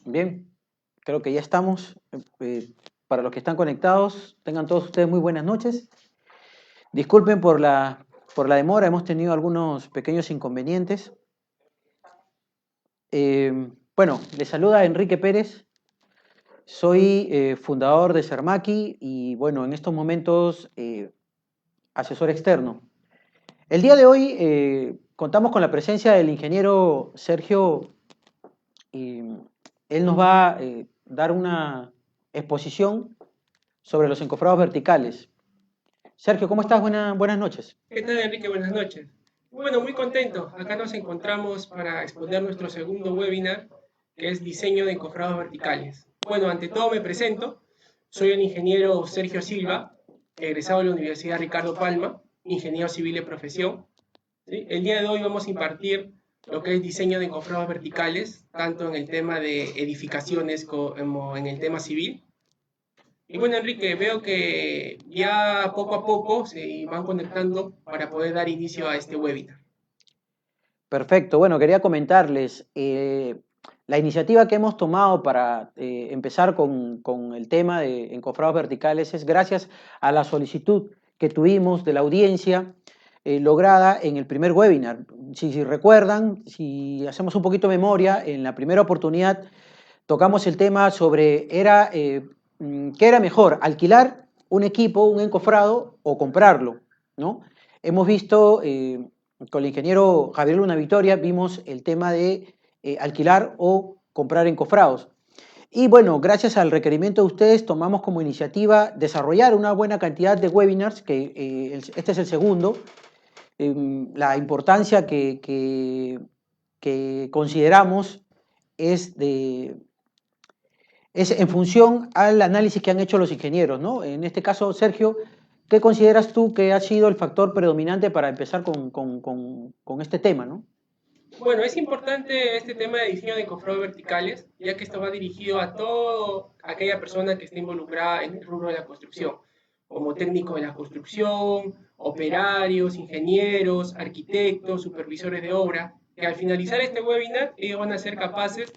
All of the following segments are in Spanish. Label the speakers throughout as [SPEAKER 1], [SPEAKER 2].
[SPEAKER 1] Bien, creo que ya estamos. Para los que están conectados, tengan todos ustedes muy buenas noches. Disculpen por la demora, hemos tenido algunos pequeños inconvenientes. Bueno, les saluda Enrique Pérez, soy fundador de Sermaki y bueno, en estos momentos asesor externo. El día de hoy contamos con la presencia del ingeniero Sergio. Él nos va a dar una exposición sobre los encofrados verticales. Sergio, ¿cómo estás? Buenas noches.
[SPEAKER 2] ¿Qué tal, Enrique? Buenas noches. Bueno, muy contento. Acá nos encontramos para exponer nuestro segundo webinar, que es diseño de encofrados verticales. Bueno, ante todo me presento. Soy el ingeniero Sergio Silva, egresado de la Universidad Ricardo Palma, ingeniero civil de profesión. ¿Sí? El día de hoy vamos a impartir lo que es diseño de encofrados verticales, tanto en el tema de edificaciones como en el tema civil. Y bueno, Enrique, veo que ya poco a poco se van conectando para poder dar inicio a este webinar.
[SPEAKER 1] Perfecto. Bueno, quería comentarles la iniciativa que hemos tomado para empezar con el tema de encofrados verticales es gracias a la solicitud que tuvimos de la audiencia lograda en el primer webinar. Si recuerdan, si hacemos un poquito de memoria, en la primera oportunidad tocamos el tema sobre qué era mejor, alquilar un equipo, un encofrado o comprarlo, ¿no? Hemos visto, con el ingeniero Javier Luna Victoria, vimos el tema de alquilar o comprar encofrados. Y bueno, gracias al requerimiento de ustedes, tomamos como iniciativa desarrollar una buena cantidad de webinars, que este es el segundo. La importancia que consideramos es es en función al análisis que han hecho los ingenieros, ¿no? En este caso, Sergio, ¿qué consideras tú que ha sido el factor predominante para empezar con este tema, ¿no?
[SPEAKER 2] Bueno, es importante este tema de diseño de encofrados verticales, ya que esto va dirigido a toda aquella persona que esté involucrada en el rubro de la construcción, como técnico de la construcción, operarios, ingenieros, arquitectos, supervisores de obra, que al finalizar este webinar ellos van a ser capaces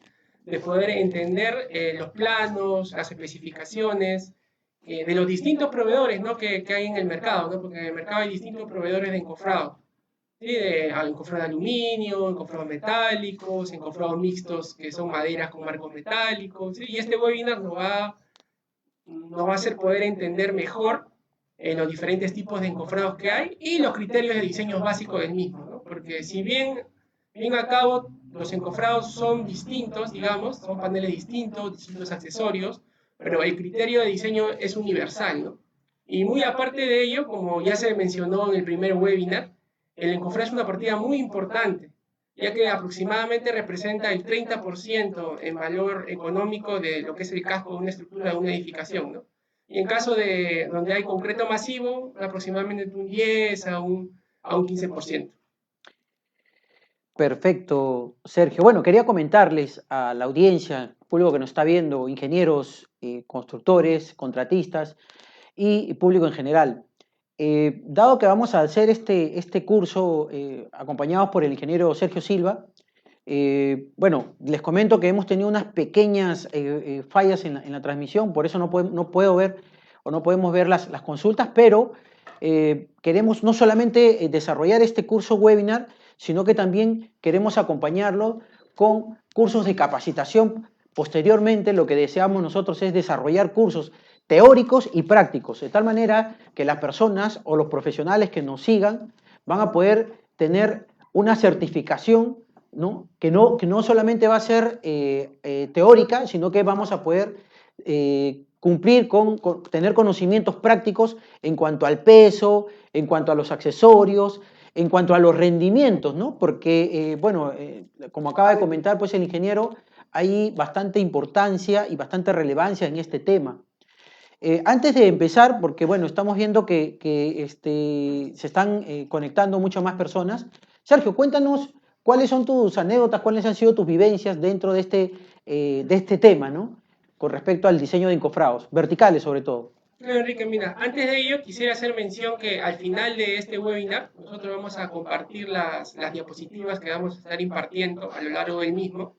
[SPEAKER 2] de poder entender los planos, las especificaciones de los distintos proveedores, ¿no? que hay en el mercado, ¿no? Porque en el mercado hay distintos proveedores de encofrado. ¿Sí? Encofrado de aluminio, encofrados metálicos, encofrados mixtos que son maderas con marcos metálicos. ¿Sí? Y este webinar nos va a hacer poder entender mejor los diferentes tipos de encofrados que hay y los criterios de diseño básicos del mismo, ¿no? Porque si bien a cabo los encofrados son distintos, digamos, son paneles distintos, distintos accesorios, pero el criterio de diseño es universal, ¿no? Y muy aparte de ello, como ya se mencionó en el primer webinar, el encofrado es una partida muy importante, ya que aproximadamente representa el 30% en valor económico de lo que es el casco de una estructura de una edificación, ¿no? Y en caso de donde hay concreto masivo, aproximadamente un 10 a un 15%.
[SPEAKER 1] Perfecto, Sergio. Bueno, quería comentarles a la audiencia, público que nos está viendo, ingenieros, constructores, contratistas y público en general. Dado que vamos a hacer este curso acompañados por el ingeniero Sergio Silva, bueno, les comento que hemos tenido unas pequeñas fallas en la transmisión, por eso no puedo ver o no podemos ver las consultas, pero queremos no solamente desarrollar este curso webinar, sino que también queremos acompañarlo con cursos de capacitación. Posteriormente, lo que deseamos nosotros es desarrollar cursos teóricos y prácticos, de tal manera que las personas o los profesionales que nos sigan van a poder tener una certificación, ¿no? Que no solamente va a ser teórica, sino que vamos a poder cumplir con tener conocimientos prácticos en cuanto al peso, en cuanto a los accesorios, en cuanto a los rendimientos, ¿no? Porque, bueno, como acaba de comentar pues el ingeniero, hay bastante importancia y bastante relevancia en este tema. Antes de empezar, porque bueno, estamos viendo que se están conectando muchas más personas, Sergio, cuéntanos cuáles son tus anécdotas, cuáles han sido tus vivencias dentro de este tema, ¿no? Con respecto al diseño de encofrados, verticales sobre todo.
[SPEAKER 2] Bueno, Enrique, mira, antes de ello quisiera hacer mención que al final de este webinar nosotros vamos a compartir las diapositivas que vamos a estar impartiendo a lo largo del mismo.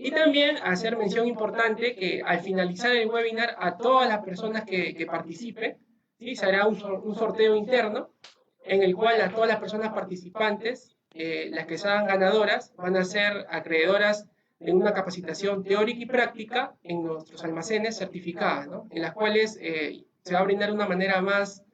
[SPEAKER 2] Y también hacer mención importante que al finalizar el webinar a todas las personas que participen, ¿sí? Se hará un sorteo interno en el cual a todas las personas participantes, las que sean ganadoras, van a ser acreedoras de una capacitación teórica y práctica en nuestros almacenes certificadas, ¿no? En las cuales se va a brindar de una manera más,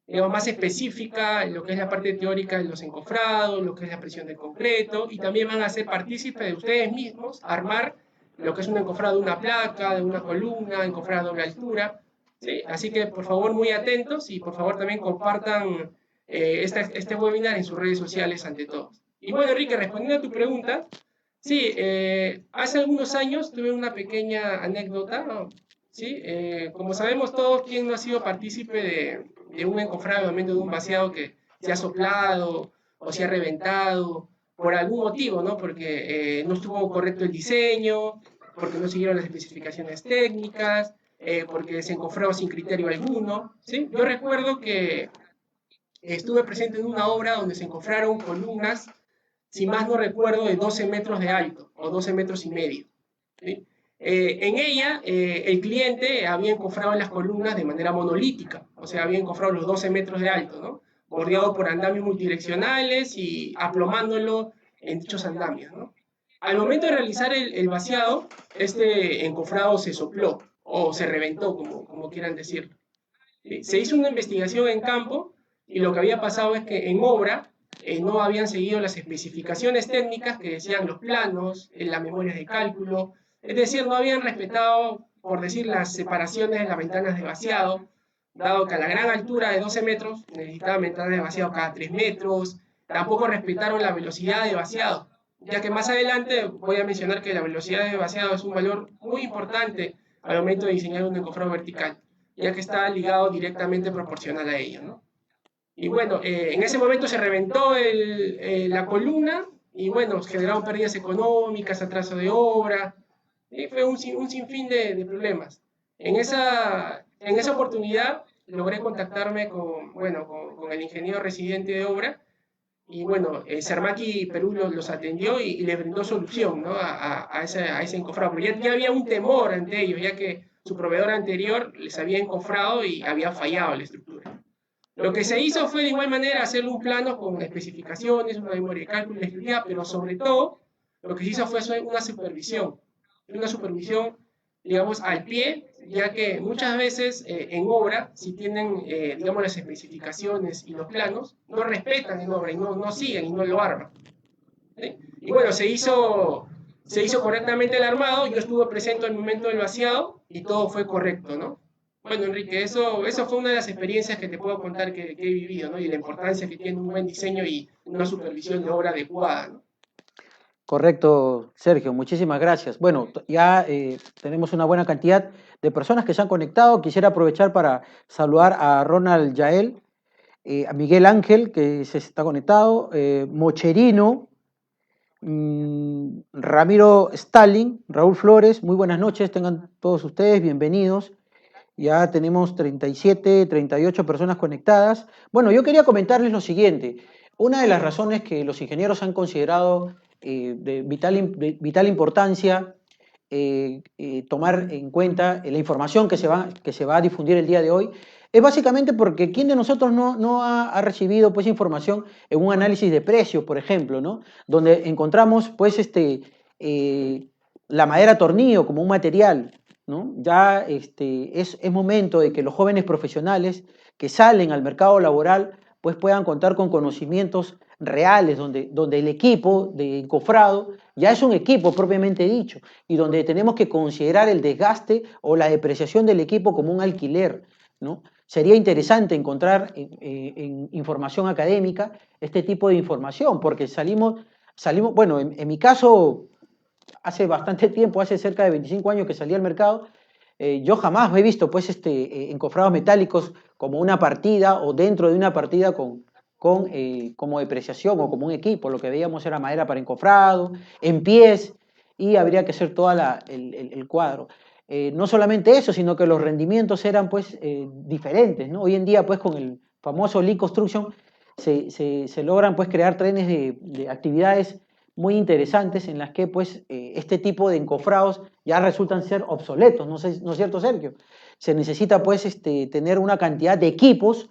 [SPEAKER 2] digamos, más específica en lo que es la parte teórica de los encofrados, lo que es la presión del concreto, y también van a ser partícipes de ustedes mismos armar lo que es un encofrado de una placa, de una columna, encofrado a doble altura, ¿sí? Así que por favor muy atentos y por favor también compartan este webinar en sus redes sociales ante todos. Y bueno, Enrique, respondiendo a tu pregunta, sí, hace algunos años tuve una pequeña anécdota, ¿no? ¿Sí? Como sabemos todos, ¿quién no ha sido partícipe de un encoframiento, de un vaciado que se ha soplado o se ha reventado por algún motivo, ¿no? Porque no estuvo correcto el diseño, porque no siguieron las especificaciones técnicas, porque se encofró sin criterio alguno, ¿sí? Yo recuerdo que estuve presente en una obra donde se encofraron columnas, si más no recuerdo, de 12 metros de alto o 12 metros y medio. ¿Sí? En ella, el cliente había encofrado las columnas de manera monolítica, o sea, había encofrado los 12 metros de alto, ¿no? Bordeado por andamios multidireccionales y aplomándolo en dichos andamios, ¿no? Al momento de realizar el vaciado, este encofrado se sopló o se reventó, como quieran decirlo. ¿Sí? Se hizo una investigación en campo y lo que había pasado es que en obra no habían seguido las especificaciones técnicas que decían los planos, las memorias de cálculo, es decir, no habían respetado, por decir, las separaciones de las ventanas de vaciado, dado que a la gran altura de 12 metros necesitaban ventanas de vaciado cada 3 metros, tampoco respetaron la velocidad de vaciado, ya que más adelante voy a mencionar que la velocidad de vaciado es un valor muy importante al momento de diseñar un encofrado vertical, ya que está ligado directamente proporcional a ello, ¿no? Y bueno, en ese momento se reventó la columna y bueno, generaron pérdidas económicas, atraso de obra, y fue un sinfín de problemas. En esa oportunidad logré contactarme con el ingeniero residente de obra y bueno, Cermaqui Perú los atendió y les brindó solución, ¿no? a ese encofrado. Pero ya había un temor ante ellos, ya que su proveedor anterior les había encofrado y había fallado la estructura. Lo que se hizo fue de igual manera hacer un plano con especificaciones, una memoria de cálculo, una escritura, pero sobre todo lo que se hizo fue una supervisión, digamos, al pie, ya que muchas veces en obra, si tienen, digamos, las especificaciones y los planos, no respetan en obra y no siguen y no lo arman. ¿Sí? Y bueno, se hizo correctamente el armado, yo estuve presente en el momento del vaciado y todo fue correcto, ¿no? Bueno, Enrique, eso fue una de las experiencias que te puedo contar que he vivido, ¿no? Y la importancia que tiene un buen diseño y una supervisión de obra adecuada, ¿no?
[SPEAKER 1] Correcto, Sergio, muchísimas gracias. Bueno, ya tenemos una buena cantidad de personas que se han conectado. Quisiera aprovechar para saludar a Ronald Yael, a Miguel Ángel, que se está conectado, Mocherino, Ramiro Stalin, Raúl Flores, muy buenas noches, tengan todos ustedes bienvenidos. Ya tenemos 37, 38 personas conectadas. Bueno, yo quería comentarles lo siguiente. Una de las razones que los ingenieros han considerado de vital importancia tomar en cuenta la información que se va a difundir el día de hoy es básicamente porque ¿quién de nosotros no ha recibido pues, información en un análisis de precios, por ejemplo, ¿no? Donde encontramos pues, la madera tornillo como un material, ¿no? Ya es momento de que los jóvenes profesionales que salen al mercado laboral pues puedan contar con conocimientos reales, donde el equipo de encofrado ya es un equipo propiamente dicho y donde tenemos que considerar el desgaste o la depreciación del equipo como un alquiler, ¿no? Sería interesante encontrar en información académica este tipo de información, porque bueno, en mi caso, hace bastante tiempo, hace cerca de 25 años que salí al mercado, yo jamás he visto pues encofrados metálicos como una partida o dentro de una partida como depreciación o como un equipo. Lo que veíamos era madera para encofrado, en pies, y habría que hacer todo el cuadro. No solamente eso, sino que los rendimientos eran pues diferentes, ¿no? Hoy en día pues con el famoso Lean Construction se logran pues crear trenes de actividades muy interesantes en las que pues este tipo de encofrados ya resultan ser obsoletos, ¿no, ¿no es cierto, Sergio? Se necesita pues tener una cantidad de equipos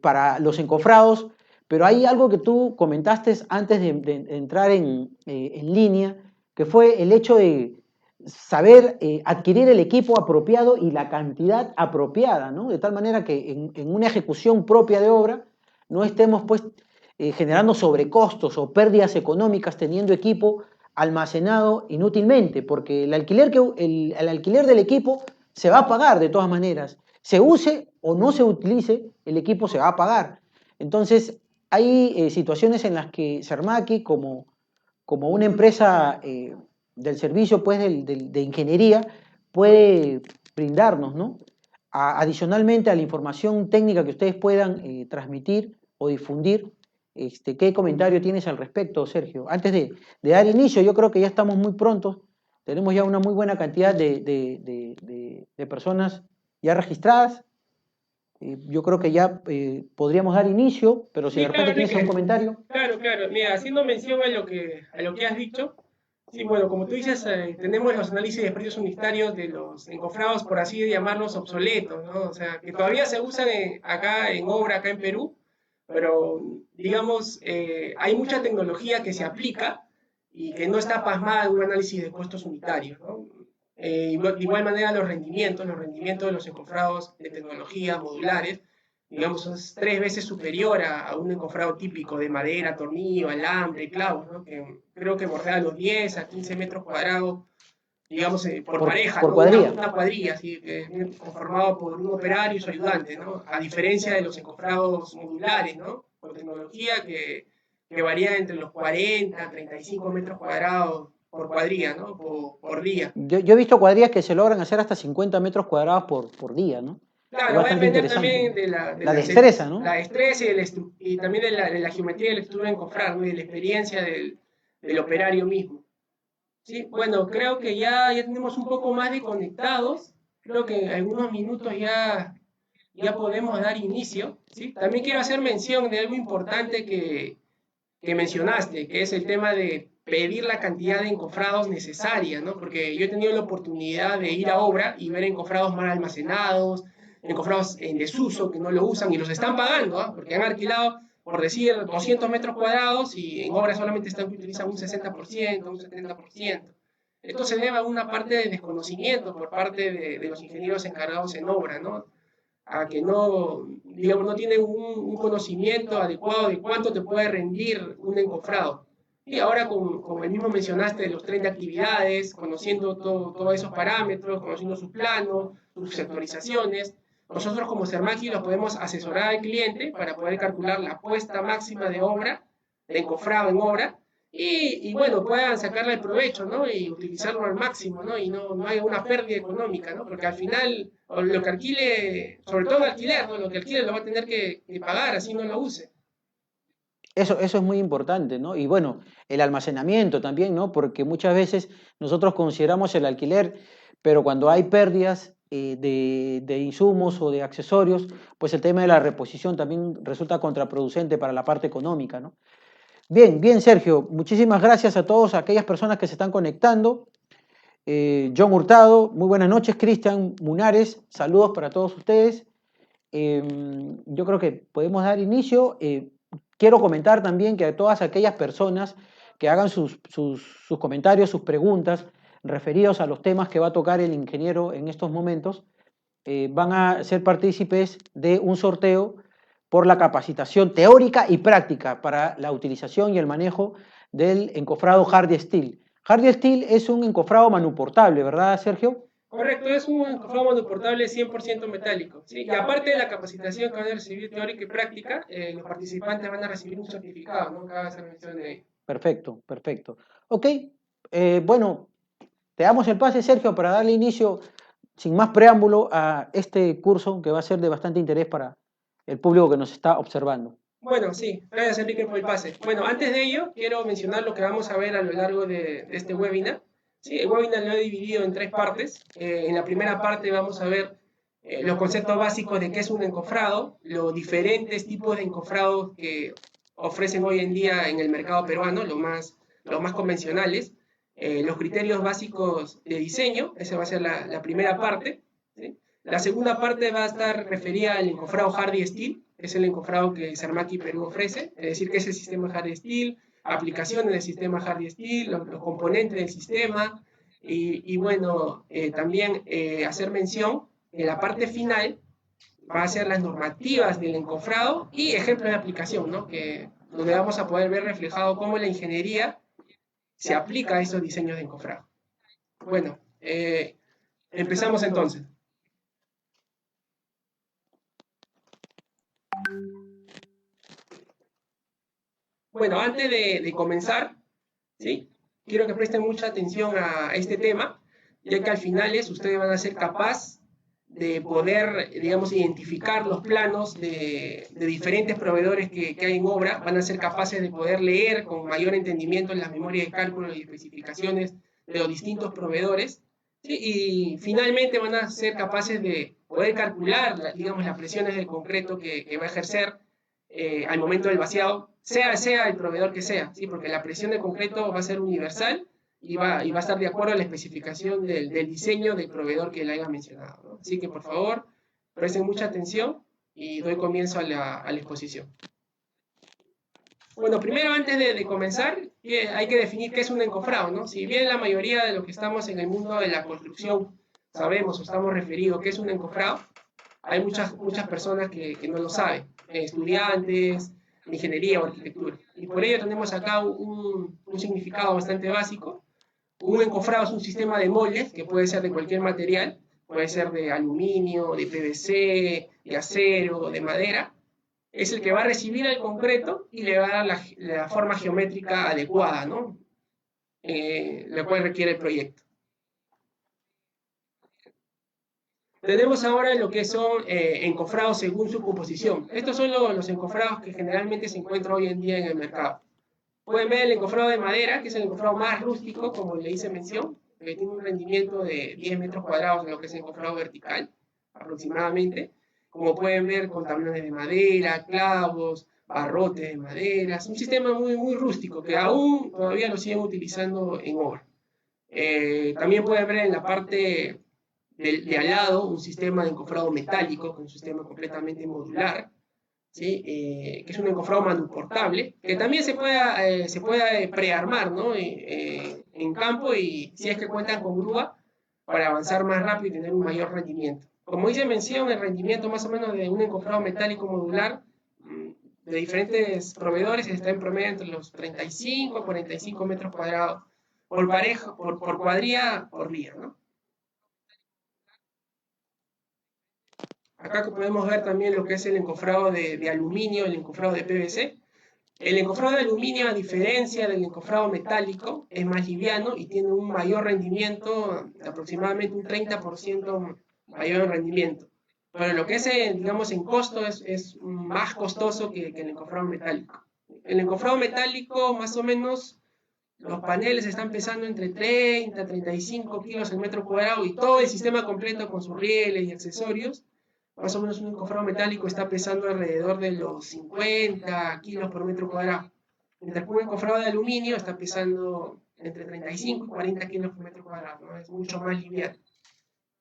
[SPEAKER 1] para los encofrados, pero hay algo que tú comentaste antes de entrar en línea, que fue el hecho de saber adquirir el equipo apropiado y la cantidad apropiada, ¿no? De tal manera que en una ejecución propia de obra no estemos pues generando sobrecostos o pérdidas económicas teniendo equipo almacenado inútilmente, porque el alquiler del equipo se va a pagar de todas maneras. Se use o no se utilice, el equipo se va a pagar. Entonces, hay situaciones en las que Sermaki, como una empresa del servicio pues, de ingeniería, puede brindarnos, ¿no? Adicionalmente a la información técnica que ustedes puedan transmitir o difundir, ¿qué comentario tienes al respecto, Sergio? Antes de dar inicio, yo creo que ya estamos muy prontos, tenemos ya una muy buena cantidad de personas ya registradas. Yo creo que ya podríamos dar inicio, pero si de
[SPEAKER 2] Sí, claro,
[SPEAKER 1] repente tienes algún
[SPEAKER 2] Enrique.
[SPEAKER 1] comentario.
[SPEAKER 2] Claro, claro. Mira, haciendo mención a lo que has dicho, sí, bueno, como tú dices, tenemos los análisis de precios unitarios de los encofrados, por así llamarlos, obsoletos, ¿no? O sea, que todavía se usan acá en obra, acá en Perú, pero digamos, hay mucha tecnología que se aplica y que no está pasmada en un análisis de costos unitarios, ¿no? De igual manera, los rendimientos de los encofrados de tecnología modulares, digamos, es 3 veces superior a un encofrado típico de madera, tornillo, alambre, clavos, ¿no? Que creo que bordea los 10 a 15 metros cuadrados, digamos, por pareja,
[SPEAKER 1] Por
[SPEAKER 2] ¿no?
[SPEAKER 1] cuadrilla.
[SPEAKER 2] Una cuadrilla, así, conformado por un operario y su ayudante, ¿no? A diferencia de los encofrados modulares, ¿no? Con tecnología que varía entre los 40 a 35 metros cuadrados por cuadrilla, ¿no? Por día.
[SPEAKER 1] Yo he visto cuadrillas que se logran hacer hasta 50 metros cuadrados por día, ¿no? Es
[SPEAKER 2] Claro, va a
[SPEAKER 1] bastante
[SPEAKER 2] depender
[SPEAKER 1] interesante.
[SPEAKER 2] también
[SPEAKER 1] La destreza,
[SPEAKER 2] la
[SPEAKER 1] ¿no?
[SPEAKER 2] destreza y también de la geometría de la estructura en encofrar, ¿no? Y de la experiencia del operario mismo. Sí, bueno, creo que ya tenemos un poco más de conectados. Creo que en algunos minutos ya podemos dar inicio. ¿Sí? También quiero hacer mención de algo importante que mencionaste, que es el tema de pedir la cantidad de encofrados necesaria, ¿no? Porque yo he tenido la oportunidad de ir a obra y ver encofrados mal almacenados, encofrados en desuso que no lo usan y los están pagando, ¿ah? Porque han alquilado, por decir, 200 metros cuadrados y en obra solamente utilizan un 60%, un 70%. Esto se debe a una parte de desconocimiento por parte de los ingenieros encargados en obra, ¿no? A que no, digamos, no tienen un conocimiento adecuado de cuánto te puede rendir un encofrado. Y ahora, como el mismo mencionaste, los 30 actividades, conociendo todos esos parámetros, conociendo su plano, sus sectorizaciones, nosotros como Sermaki los podemos asesorar al cliente para poder calcular la puesta máxima de obra, de encofrado en obra, bueno, puedan sacarle el provecho, ¿no? Y utilizarlo al máximo, ¿no? Y no hay una pérdida económica, ¿no? Porque al final, lo que alquile, sobre todo el alquiler, ¿no? Lo que alquile lo va a tener que pagar, así no lo use.
[SPEAKER 1] Eso es muy importante, ¿no? Y bueno, el almacenamiento también, ¿no? Porque muchas veces nosotros consideramos el alquiler, pero cuando hay pérdidas de insumos o de accesorios, pues el tema de la reposición también resulta contraproducente para la parte económica, ¿no? Bien, bien, Sergio, muchísimas gracias a todas aquellas personas que se están conectando. John Hurtado, muy buenas noches. Cristian Munares, saludos para todos ustedes. Yo creo que podemos dar inicio. Quiero comentar también que a todas aquellas personas que hagan sus comentarios, sus preguntas referidos a los temas que va a tocar el ingeniero en estos momentos, van a ser partícipes de un sorteo por la capacitación teórica y práctica para la utilización y el manejo del encofrado Hardy Steel. Hardy Steel es un encofrado manuportable, ¿verdad, Sergio?
[SPEAKER 2] Correcto, es un encofrado monoportable 100% metálico. ¿Sí? Y aparte de la capacitación que van a recibir teórica y práctica, los participantes van a recibir un certificado, ¿no? Cabe hacer mención de ello.
[SPEAKER 1] Perfecto, perfecto. Ok, bueno, te damos el pase, Sergio, para darle inicio, sin más preámbulo, a este curso que va a ser de bastante interés para el público que nos está observando.
[SPEAKER 2] Bueno, sí, gracias Enrique por el pase. Bueno, antes de ello, quiero mencionar lo que vamos a ver a lo largo de este webinar. Sí, el webinar lo he dividido en 3 partes. En la primera parte vamos a ver los conceptos básicos de qué es un encofrado, los diferentes tipos de encofrados que ofrecen hoy en día en el mercado peruano, los más convencionales, los criterios básicos de diseño, esa va a ser la primera parte, ¿sí? La segunda parte va a estar referida al encofrado Hardy Steel, que es el encofrado que Sarmaki Perú ofrece, es decir, que es el sistema Hardy Steel, aplicaciones del sistema Hardy Steel, los componentes del sistema, y bueno, también hacer mención en la parte final va a ser las normativas del encofrado y ejemplos de aplicación, ¿no? Donde vamos a poder ver reflejado cómo la ingeniería se aplica a esos diseños de encofrado. Bueno, empezamos entonces. Bueno, antes de comenzar, ¿sí? Quiero que presten mucha atención a este tema, ya que al final ustedes van a ser capaces de poder, digamos, identificar los planos de diferentes proveedores que hay en obra, van a ser capaces de poder leer con mayor entendimiento las memorias de cálculo y especificaciones de los distintos proveedores, ¿sí? Y finalmente van a ser capaces de poder calcular, digamos, las presiones del concreto que va a ejercer al momento del vaciado, sea el proveedor que sea, ¿sí? Porque la presión de concreto va a ser universal y va a estar de acuerdo a la especificación del diseño del proveedor que le haya mencionado, ¿no? Así que por favor, presten mucha atención y doy comienzo a la exposición. Bueno, primero antes de comenzar, hay que definir qué es un encofrado, ¿no? Si bien la mayoría de los que estamos en el mundo de la construcción sabemos o estamos referidos qué es un encofrado, hay muchas personas que no lo saben, estudiantes de ingeniería o arquitectura. Y por ello tenemos acá un significado bastante básico. Un encofrado es un sistema de moldes que puede ser de cualquier material, puede ser de aluminio, de PVC, de acero, de madera. Es el que va a recibir el concreto y le va a dar la forma geométrica adecuada, ¿no? La cual requiere el proyecto. Tenemos ahora lo que son encofrados según su composición. Estos son los encofrados que generalmente se encuentran hoy en día en el mercado. Pueden ver el encofrado de madera, que es el encofrado más rústico, como le hice mención, que tiene un rendimiento de 10 metros cuadrados en lo que es el encofrado vertical, aproximadamente. Como pueden ver, con tablones de madera, clavos, barrotes de madera. Es un sistema muy rústico, que aún todavía lo siguen utilizando en obra. También pueden ver en la parte de al lado un sistema de encofrado metálico, que es un sistema completamente modular, ¿sí? Que es un encofrado manuportable, que también se puede prearmar, ¿no? En campo, y si es que cuentan con grúa para avanzar más rápido y tener un mayor rendimiento. Como hice mención, el rendimiento más o menos de un encofrado metálico modular de diferentes proveedores está en promedio entre los 35 a 45 metros cuadrados por pareja, por cuadrilla, por día, ¿no? Acá podemos ver también lo que es el encofrado de aluminio, el encofrado de PVC. El encofrado de aluminio, a diferencia del encofrado metálico, es más liviano y tiene un mayor rendimiento, aproximadamente un 30% mayor en rendimiento. Pero lo que es, digamos, en costo es más costoso que el encofrado metálico. El encofrado metálico, más o menos, los paneles están pesando entre 30 a 35 kilos el metro cuadrado y todo el sistema completo con sus rieles y accesorios. Más o menos un encofrado metálico está pesando alrededor de los 50 kilos por metro cuadrado. Mientras que un encofrado de aluminio está pesando entre 35 y 40 kilos por metro cuadrado, ¿no? Es mucho más liviano.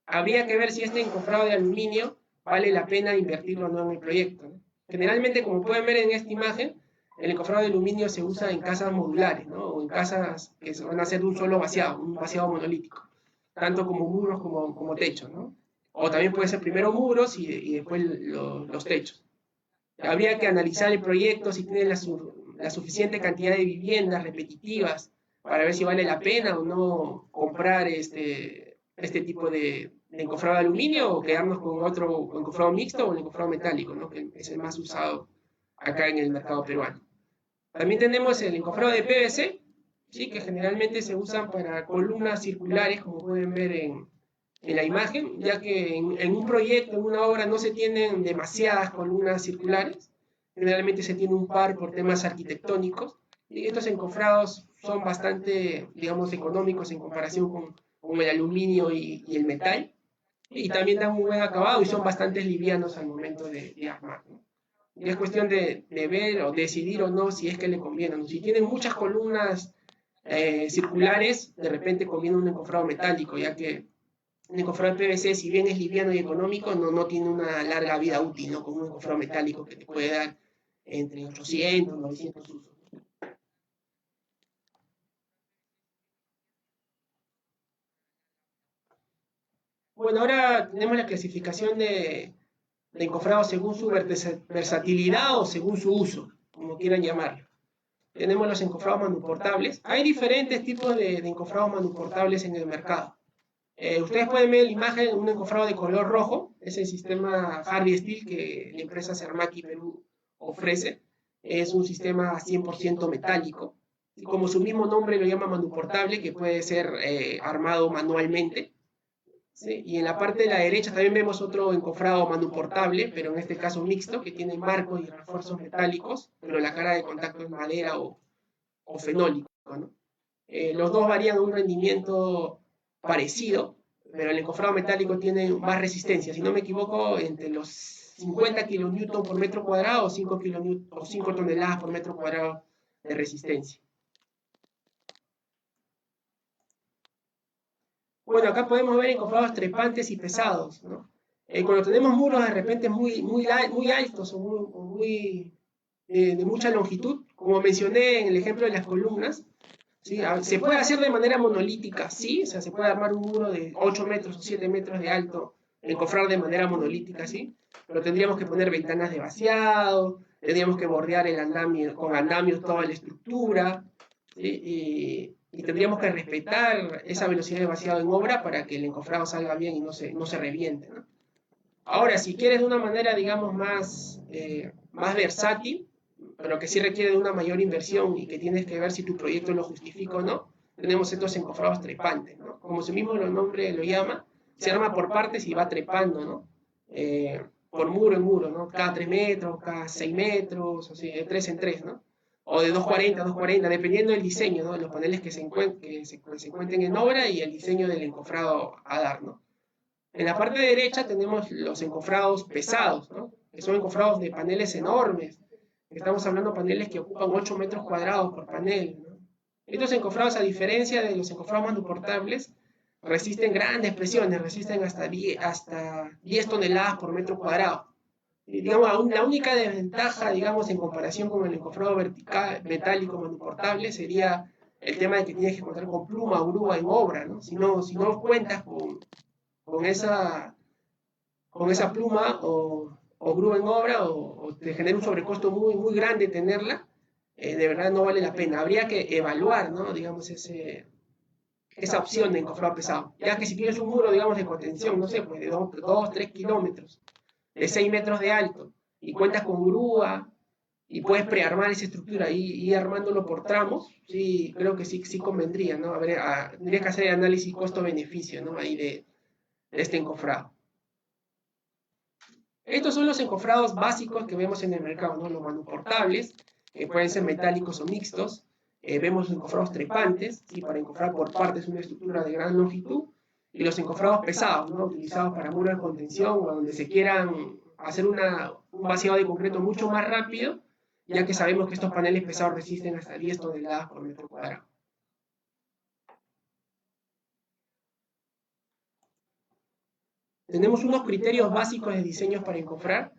[SPEAKER 2] Habría que ver si este encofrado de aluminio vale la pena invertirlo o no en el proyecto, ¿no? Generalmente, como pueden ver en esta imagen, el encofrado de aluminio se usa en casas modulares, ¿no? O en casas que se van a hacer de un solo vaciado, un vaciado monolítico, tanto como muros como techos, ¿no? O también puede ser primero muros y después los techos. Habría que analizar el proyecto, si tiene la suficiente cantidad de viviendas repetitivas para ver si vale la pena o no comprar este tipo de encofrado de aluminio o quedarnos con otro encofrado mixto o el encofrado metálico, ¿no? Que es el más usado acá en el mercado peruano. También tenemos el encofrado de PVC, ¿sí? Que generalmente se usan para columnas circulares, como pueden ver en la imagen, ya que en un proyecto, en una obra, no se tienen demasiadas columnas circulares, generalmente se tiene un par por temas arquitectónicos, y estos encofrados son bastante, digamos, económicos en comparación con el aluminio y el metal, y también dan un buen acabado y son bastante livianos al momento de armar, ¿no? Y es cuestión de ver o decidir o no si es que le conviene, ¿no? Si tienen muchas columnas circulares, de repente conviene un encofrado metálico, ya que un encofrado de PVC, si bien es liviano y económico, no tiene una larga vida útil, ¿no? Como un encofrado metálico que te puede dar entre 800 y 900 usos. Bueno, ahora tenemos la clasificación de encofrados según su versatilidad o según su uso, como quieran llamarlo. Tenemos los encofrados manuportables. Hay diferentes tipos de encofrados manuportables en el mercado. Ustedes pueden ver la imagen de un encofrado de color rojo, es el sistema Hardy Steel que la empresa Cermaqui Perú ofrece. Es un sistema 100% metálico, y como su mismo nombre lo llama manuportable, que puede ser armado manualmente. ¿Sí? Y en la parte de la derecha también vemos otro encofrado manuportable, pero en este caso mixto, que tiene marcos y refuerzos metálicos, pero la cara de contacto es madera o fenólico, ¿no? Los dos varían un rendimiento parecido, pero el encofrado metálico tiene más resistencia, si no me equivoco, entre los 50 kN por metro cuadrado o 5 o 5 toneladas por metro cuadrado de resistencia. Bueno, acá podemos ver encofrados trepantes y pesados, ¿no? Cuando tenemos muros de repente muy altos o de mucha longitud, como mencioné en el ejemplo de las columnas, ¿sí? Se puede hacer de manera monolítica, sí, o sea, se puede armar un muro de 8 metros o 7 metros de alto, encofrar de manera monolítica, sí, pero tendríamos que poner ventanas de vaciado, tendríamos que bordear el andamio, con andamios toda la estructura, ¿sí? Y tendríamos que respetar esa velocidad de vaciado en obra para que el encofrado salga bien y no se reviente, ¿no? Ahora, si quieres de una manera, digamos, más versátil, pero que sí requiere de una mayor inversión y que tienes que ver si tu proyecto lo justifica o no, tenemos estos encofrados trepantes, ¿no? Como su mismo nombre lo llama, se arma por partes y va trepando, ¿no? Por muro en muro, ¿no? Cada 3 metros, cada 6 metros, o sea, de 3 en 3, ¿no? O de 240 a 240, dependiendo del diseño, ¿no? De los paneles que se encuentren en obra y el diseño del encofrado a dar, ¿no? En la parte derecha tenemos los encofrados pesados, ¿no? Que son encofrados de paneles enormes. Estamos hablando de paneles que ocupan 8 metros cuadrados por panel, ¿no? Estos encofrados, a diferencia de los encofrados manuportables, resisten grandes presiones, resisten hasta 10 toneladas por metro cuadrado. Y, digamos, la única desventaja, digamos, en comparación con el encofrado vertical, metálico manuportable sería el tema de que tienes que contar con pluma o grúa en obra, ¿no? Si no cuentas con esa pluma o grúa en obra o te genera un sobrecosto muy grande tenerla, de verdad no vale la pena. Habría que evaluar, ¿no? Digamos, esa opción de encofrado pesado. Ya que si tienes un muro, digamos, de contención, no sé, pues de 2, 3 kilómetros, de 6 metros de alto, y cuentas con grúa, y puedes prearmar esa estructura y ir armándolo por tramos, sí, creo que sí convendría, ¿no? Tendría que hacer el análisis costo-beneficio, ¿no? Ahí de este encofrado. Estos son los encofrados básicos que vemos en el mercado, ¿no? Los manuportables, que pueden ser metálicos o mixtos. Vemos los encofrados trepantes, ¿sí? Para encofrar por partes una estructura de gran longitud. Y los encofrados pesados, ¿no? Utilizados para muros de contención o donde se quieran hacer un vaciado de concreto mucho más rápido, ya que sabemos que estos paneles pesados resisten hasta 10 toneladas por metro cuadrado. Tenemos unos criterios básicos de diseños para encofrar.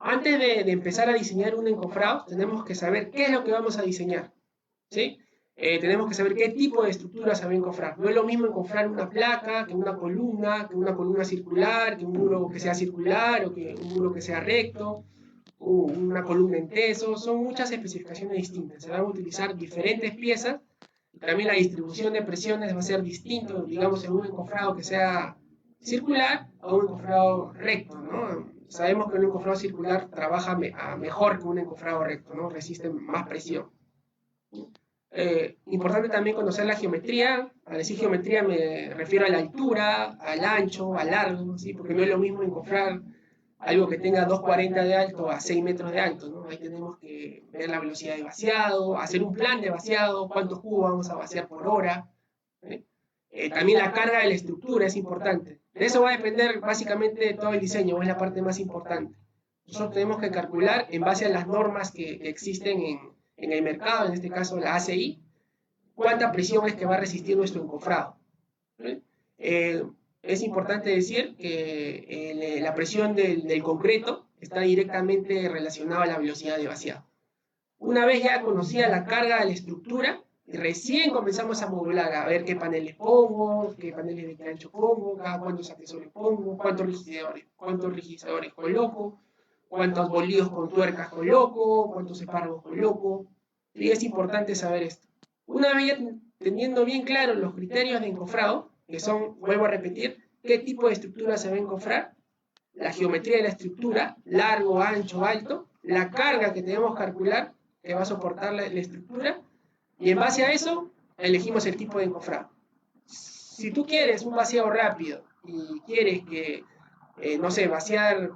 [SPEAKER 2] Antes de empezar a diseñar un encofrado, tenemos que saber qué es lo que vamos a diseñar, ¿sí? Tenemos que saber qué tipo de estructura se va a encofrar. No es lo mismo encofrar una placa que una columna circular, que un muro que sea circular o que un muro que sea recto, o una columna en teso. Son muchas especificaciones distintas. Se van a utilizar diferentes piezas. También la distribución de presiones va a ser distinto, digamos, en un encofrado que sea circular o un encofrado recto, ¿no? Sabemos que un encofrado circular trabaja mejor que un encofrado recto, ¿no? Resiste más presión. Importante también conocer la geometría. Al decir geometría me refiero a la altura, al ancho, al largo, ¿sí? Porque no es lo mismo encofrar algo que tenga 2,40 de alto a 6 metros de alto, ¿no? Ahí tenemos que ver la velocidad de vaciado, hacer un plan de vaciado, cuántos cubos vamos a vaciar por hora. También la carga de la estructura es importante. De eso va a depender básicamente todo el diseño, es la parte más importante. Nosotros tenemos que calcular en base a las normas que existen en el mercado, en este caso la ACI, cuánta presión es que va a resistir nuestro encofrado. Eh, es importante decir que la presión del concreto está directamente relacionada a la velocidad de vaciado. Una vez ya conocida la carga de la estructura, recién comenzamos a modular, a ver qué paneles pongo, qué paneles de qué ancho pongo, cada cuántos accesorios pongo, cuántos rigidizadores coloco, cuántos bolidos con tuercas coloco, cuántos espárragos coloco. Y es importante saber esto. Una vez teniendo bien claro los criterios de encofrado, que son, vuelvo a repetir, qué tipo de estructura se va a encofrar, la geometría de la estructura, largo, ancho, alto, la carga que debemos calcular que va a soportar la estructura, y en base a eso elegimos el tipo de encofrado. Si tú quieres un vaciado rápido y quieres que, no sé, vaciar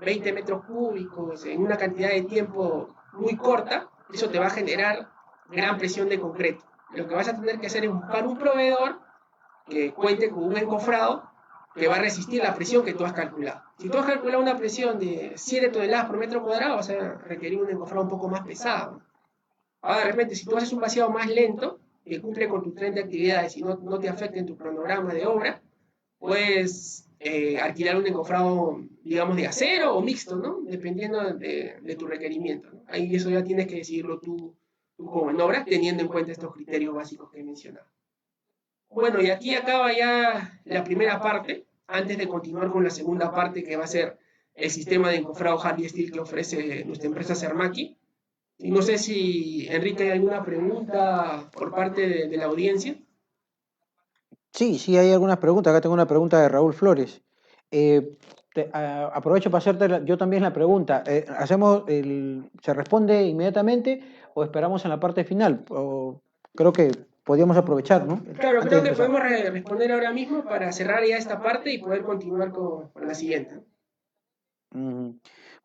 [SPEAKER 2] 20 metros cúbicos en una cantidad de tiempo muy corta, eso te va a generar gran presión de concreto. Lo que vas a tener que hacer es buscar un proveedor que cuente con un encofrado que va a resistir la presión que tú has calculado. Si tú has calculado una presión de 7 toneladas por metro cuadrado, vas a requerir un encofrado un poco más pesado. Ahora, de repente, si tú haces un vaciado más lento, que cumple con tu tren de actividades y no te afecte en tu cronograma de obra, puedes alquilar un encofrado, digamos, de acero o mixto, ¿no? Dependiendo de tu requerimiento, ¿no? Ahí eso ya tienes que decidirlo tú como en obra, teniendo en cuenta estos criterios básicos que he mencionado. Bueno, y aquí acaba ya la primera parte, antes de continuar con la segunda parte, que va a ser el sistema de encofrado Hardy Steel que ofrece nuestra empresa Cermaqui. Y no sé si, Enrique, hay alguna pregunta por parte de la audiencia.
[SPEAKER 1] Sí, sí, hay algunas preguntas. Acá tengo una pregunta de Raúl Flores. Aprovecho para hacerte yo también la pregunta. ¿Se responde inmediatamente o esperamos en la parte final? Creo que podríamos aprovechar, ¿no?
[SPEAKER 2] Claro,
[SPEAKER 1] Antes de
[SPEAKER 2] creo que
[SPEAKER 1] empezar.
[SPEAKER 2] podemos responder ahora mismo para cerrar ya esta parte y poder continuar con la siguiente.
[SPEAKER 1] Ujú.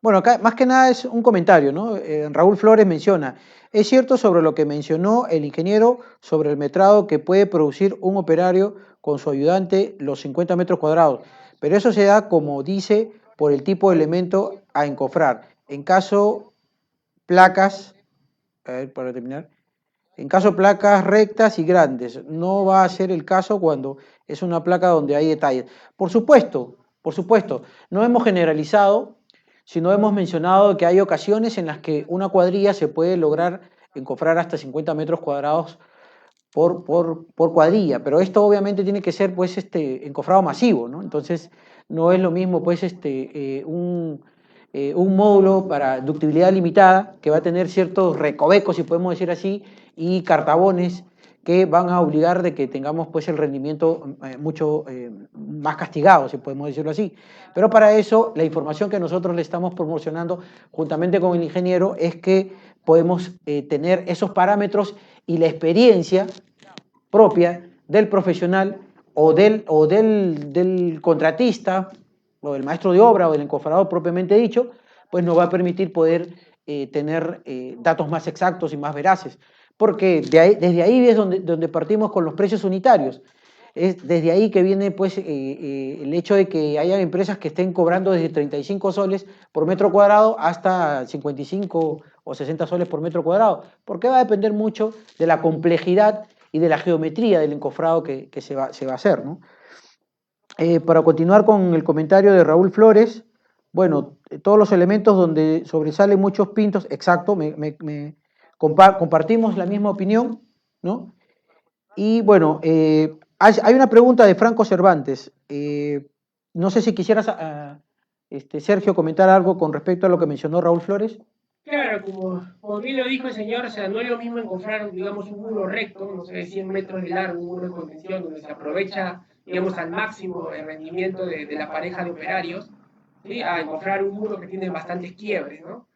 [SPEAKER 1] Bueno, acá más que nada es un comentario, ¿no? Raúl Flores menciona, es cierto sobre lo que mencionó el ingeniero sobre el metrado que puede producir un operario con su ayudante los 50 metros cuadrados, pero eso se da, como dice, por el tipo de elemento a encofrar. En caso placas, a ver, para terminar, en caso placas rectas y grandes, no va a ser el caso cuando es una placa donde hay detalles. Por supuesto, no hemos generalizado, sino hemos mencionado que hay ocasiones en las que una cuadrilla se puede lograr encofrar hasta 50 metros cuadrados por cuadrilla, pero esto obviamente tiene que ser pues encofrado masivo, ¿no? Entonces no es lo mismo pues un módulo para ductibilidad limitada que va a tener ciertos recovecos, si podemos decir así, y cartabones que van a obligar de que tengamos pues el rendimiento mucho más castigado, si podemos decirlo así. Pero para eso la información que nosotros le estamos promocionando juntamente con el ingeniero es que podemos tener esos parámetros y la experiencia propia del profesional del contratista o del maestro de obra o del encofrador propiamente dicho, pues nos va a permitir poder tener datos más exactos y más veraces. Porque desde ahí es donde partimos con los precios unitarios. Es desde ahí que viene pues, el hecho de que haya empresas que estén cobrando desde 35 soles por metro cuadrado hasta 55 o 60 soles por metro cuadrado, porque va a depender mucho de la complejidad y de la geometría del encofrado que se va a hacer, ¿no? Para continuar con el comentario de Raúl Flores, bueno, todos los elementos donde sobresalen muchos pintos, exacto, compartimos la misma opinión, ¿no? Y bueno, hay una pregunta de Franco Cervantes. No sé si quisieras, Sergio, comentar algo con respecto a lo que mencionó Raúl Flores.
[SPEAKER 2] Claro, como bien lo dijo el señor, o sea, no es lo mismo encontrar, digamos, un muro recto, no sé, 100 metros de largo, un muro de contención, donde se aprovecha, digamos, al máximo el rendimiento de la pareja de operarios, ¿sí? A encontrar un muro que tiene bastantes quiebres, ¿no?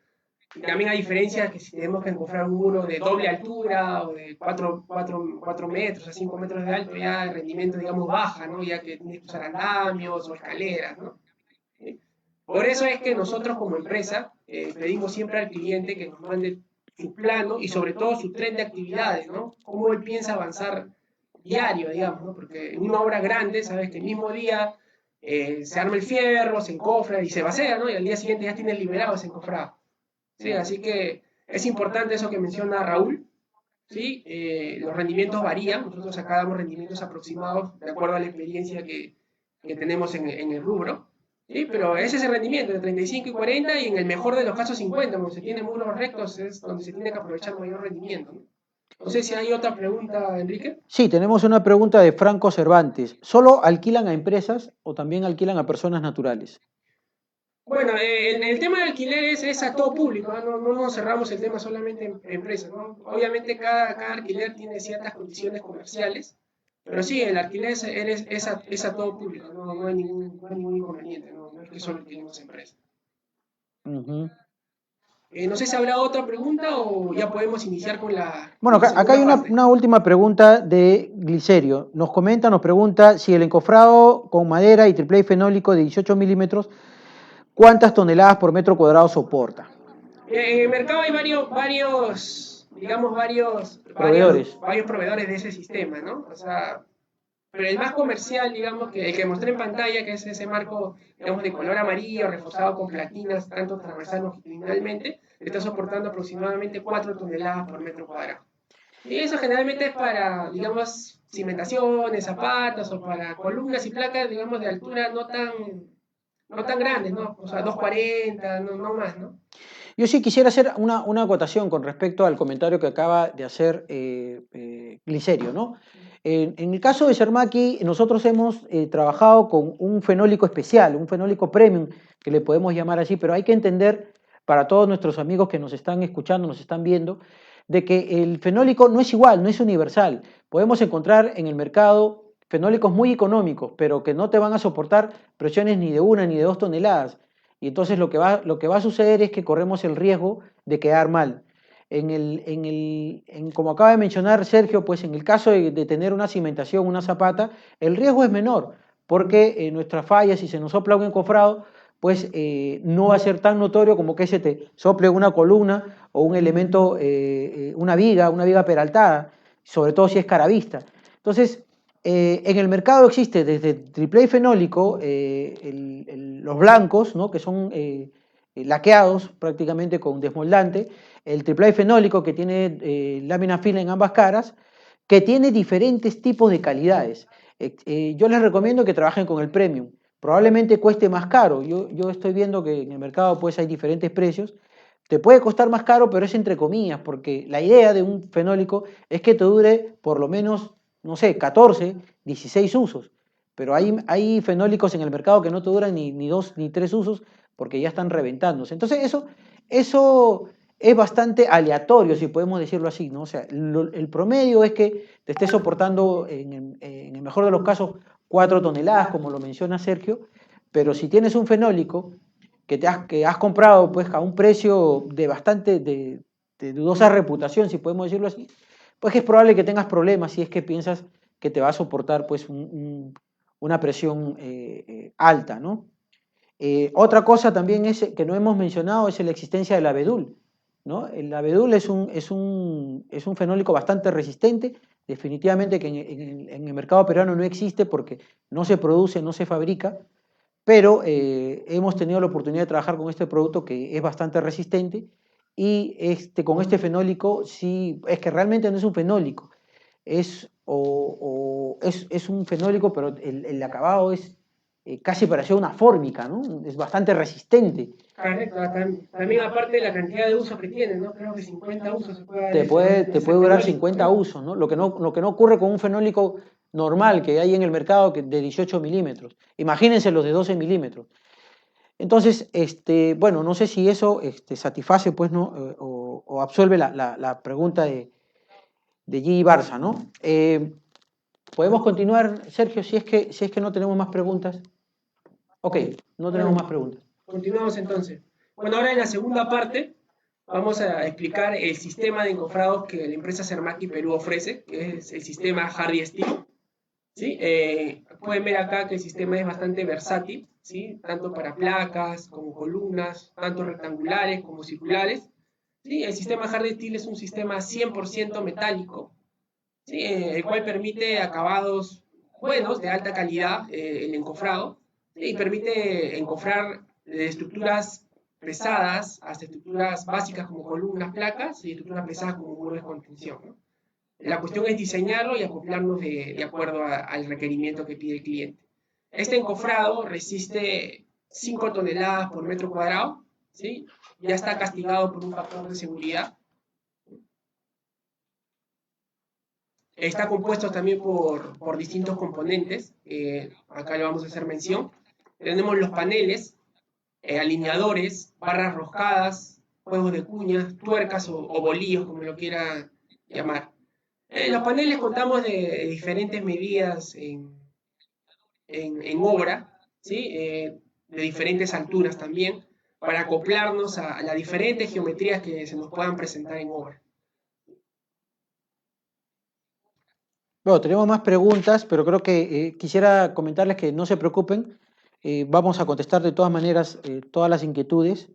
[SPEAKER 2] Y también hay diferencias que si tenemos que encontrar un muro de doble altura o de 4 metros a 5 metros de alto, ya el rendimiento, digamos, baja, ¿no? Ya que tienes que usar andamios o escaleras, ¿no? ¿Sí? Por eso es que nosotros como empresa pedimos siempre al cliente que nos mande su plano y sobre todo su tren de actividades, ¿no? Cómo él piensa avanzar diario, digamos, ¿no? Porque en una obra grande, sabes que el mismo día se arma el fierro, se encofra y se vacía, ¿no? Y al día siguiente ya tienes liberado ese encofrado. Sí, así que es importante eso que menciona Raúl, ¿sí? Los rendimientos varían, nosotros acá damos rendimientos aproximados de acuerdo a la experiencia que tenemos en el rubro, ¿sí? Pero ese es el rendimiento de 35 y 40 y en el mejor de los casos 50, cuando se tienen muros rectos es donde se tiene que aprovechar mayor rendimiento, ¿no? No sé si hay otra pregunta, Enrique.
[SPEAKER 1] Sí, tenemos una pregunta de Franco Cervantes. ¿Solo alquilan a empresas o también alquilan a personas naturales?
[SPEAKER 2] Bueno, el tema de alquileres es a todo público, ¿no? No nos cerramos el tema solamente en empresas, ¿no? Obviamente cada alquiler tiene ciertas condiciones comerciales, pero sí, el alquiler es a todo público, ¿no? No hay ningún inconveniente, ¿no? No es que solo alquilemos empresas.
[SPEAKER 1] Ujú.
[SPEAKER 2] No sé si habrá otra pregunta o ya podemos iniciar con
[SPEAKER 1] Bueno,
[SPEAKER 2] la
[SPEAKER 1] acá hay
[SPEAKER 2] segunda parte.
[SPEAKER 1] una última pregunta de Glicerio. Nos pregunta si el encofrado con madera y triple fenólico de 18 milímetros, ¿cuántas toneladas por metro cuadrado soporta?
[SPEAKER 2] En el mercado hay varios, digamos,
[SPEAKER 1] Proveedores.
[SPEAKER 2] varios proveedores de ese sistema, ¿no? O sea, pero el más comercial, digamos, que el que mostré en pantalla, que es ese marco, digamos, de color amarillo, reforzado con platinas, tanto transversal longitudinalmente, está soportando aproximadamente 4 toneladas por metro cuadrado. Y eso generalmente es para, digamos, cimentaciones, zapatas o para columnas y placas, digamos, de altura no tan grandes, ¿no? O sea, 240, no más, ¿no?
[SPEAKER 1] Yo sí quisiera hacer una acotación con respecto al comentario que acaba de hacer Glicerio, ¿no? En el caso de Cermaqui, nosotros hemos trabajado con un fenólico especial, un fenólico premium, que le podemos llamar así, pero hay que entender, para todos nuestros amigos que nos están escuchando, nos están viendo, de que el fenólico no es igual, no es universal. Podemos encontrar en el mercado fenólicos muy económicos, pero que no te van a soportar presiones ni de 1 ni de 2 toneladas. Y entonces lo que va a suceder es que corremos el riesgo de quedar mal. Como acaba de mencionar Sergio, pues en el caso de tener una cimentación, una zapata, el riesgo es menor, porque nuestras fallas, si se nos sopla un encofrado, pues no va a ser tan notorio como que se te sople una columna o un elemento, una viga peraltada, sobre todo si es cara vista. Entonces, en el mercado existe desde triple fenólico, los blancos, ¿no? Que son laqueados prácticamente con desmoldante, el triple fenólico que tiene lámina fina en ambas caras, que tiene diferentes tipos de calidades. Yo les recomiendo que trabajen con el premium. Probablemente cueste más caro. Yo estoy viendo que en el mercado pues hay diferentes precios. Te puede costar más caro, pero es entre comillas, porque la idea de un fenólico es que te dure por lo menos, no sé, 14, 16 usos. Pero hay fenólicos en el mercado que no te duran ni 2 ni 3 usos porque ya están reventándose. Entonces eso es bastante aleatorio, si podemos decirlo así, ¿no? O sea, el promedio es que te esté soportando, en el mejor de los casos, 4 toneladas, como lo menciona Sergio, pero si tienes un fenólico que has comprado pues a un precio de bastante de dudosa reputación, si podemos decirlo así, pues es probable que tengas problemas si es que piensas que te va a soportar pues una presión alta, ¿no? Otra cosa también que no hemos mencionado es la existencia del abedul, ¿no? El abedul es un fenólico bastante resistente, definitivamente que en el mercado peruano no existe porque no se produce, no se fabrica, pero hemos tenido la oportunidad de trabajar con este producto que es bastante resistente y con este fenólico sí, es que realmente no es un fenólico, es un fenólico, pero el acabado es casi parecía una fórmica, ¿no? Es bastante resistente.
[SPEAKER 2] Correcto, también aparte de la cantidad de usos que tiene, ¿no? Creo que 50 usos se puede
[SPEAKER 1] Te
[SPEAKER 2] decir
[SPEAKER 1] puede,
[SPEAKER 2] de
[SPEAKER 1] te
[SPEAKER 2] ese
[SPEAKER 1] puede durar
[SPEAKER 2] fenólico,
[SPEAKER 1] 50
[SPEAKER 2] ¿no?
[SPEAKER 1] usos, ¿no? Lo que no ocurre con un fenólico normal que hay en el mercado de 18 milímetros. Imagínense los de 12 milímetros. Entonces, bueno, no sé si eso satisface, pues, ¿no? O absuelve la pregunta de G. Barça, ¿no? Podemos continuar, Sergio, si es que no tenemos más preguntas. Ok, no tenemos más
[SPEAKER 2] Bueno,
[SPEAKER 1] preguntas.
[SPEAKER 2] continuamos entonces. Bueno, ahora en la segunda parte vamos a explicar el sistema de encofrados que la empresa Cermaqui Perú ofrece, que es el sistema Hardy Steel. ¿Sí? Pueden ver acá que el sistema es bastante versátil, ¿sí? Tanto para placas como columnas, tanto rectangulares como circulares. ¿Sí? El sistema Hardy Steel es un sistema 100% metálico, ¿sí? El cual permite acabados buenos, de alta calidad, el encofrado, ¿sí? Y permite encofrar de estructuras pesadas hasta estructuras básicas como columnas, placas y estructuras pesadas como muros de contención, ¿no? La cuestión es diseñarlo y acoplarnos de acuerdo al requerimiento que pide el cliente. Este encofrado resiste 5 toneladas por metro cuadrado, ¿sí? Ya está castigado por un factor de seguridad. Está compuesto también por distintos componentes, acá le vamos a hacer mención. Tenemos los paneles, alineadores, barras roscadas, juegos de cuñas, tuercas o bolillos, como lo quiera llamar. Los paneles contamos de diferentes medidas en obra, ¿sí? De diferentes alturas también, para acoplarnos a las diferentes geometrías que se nos puedan presentar en obra.
[SPEAKER 1] Bueno, tenemos más preguntas, pero creo que quisiera comentarles que no se preocupen, vamos a contestar de todas maneras todas las inquietudes,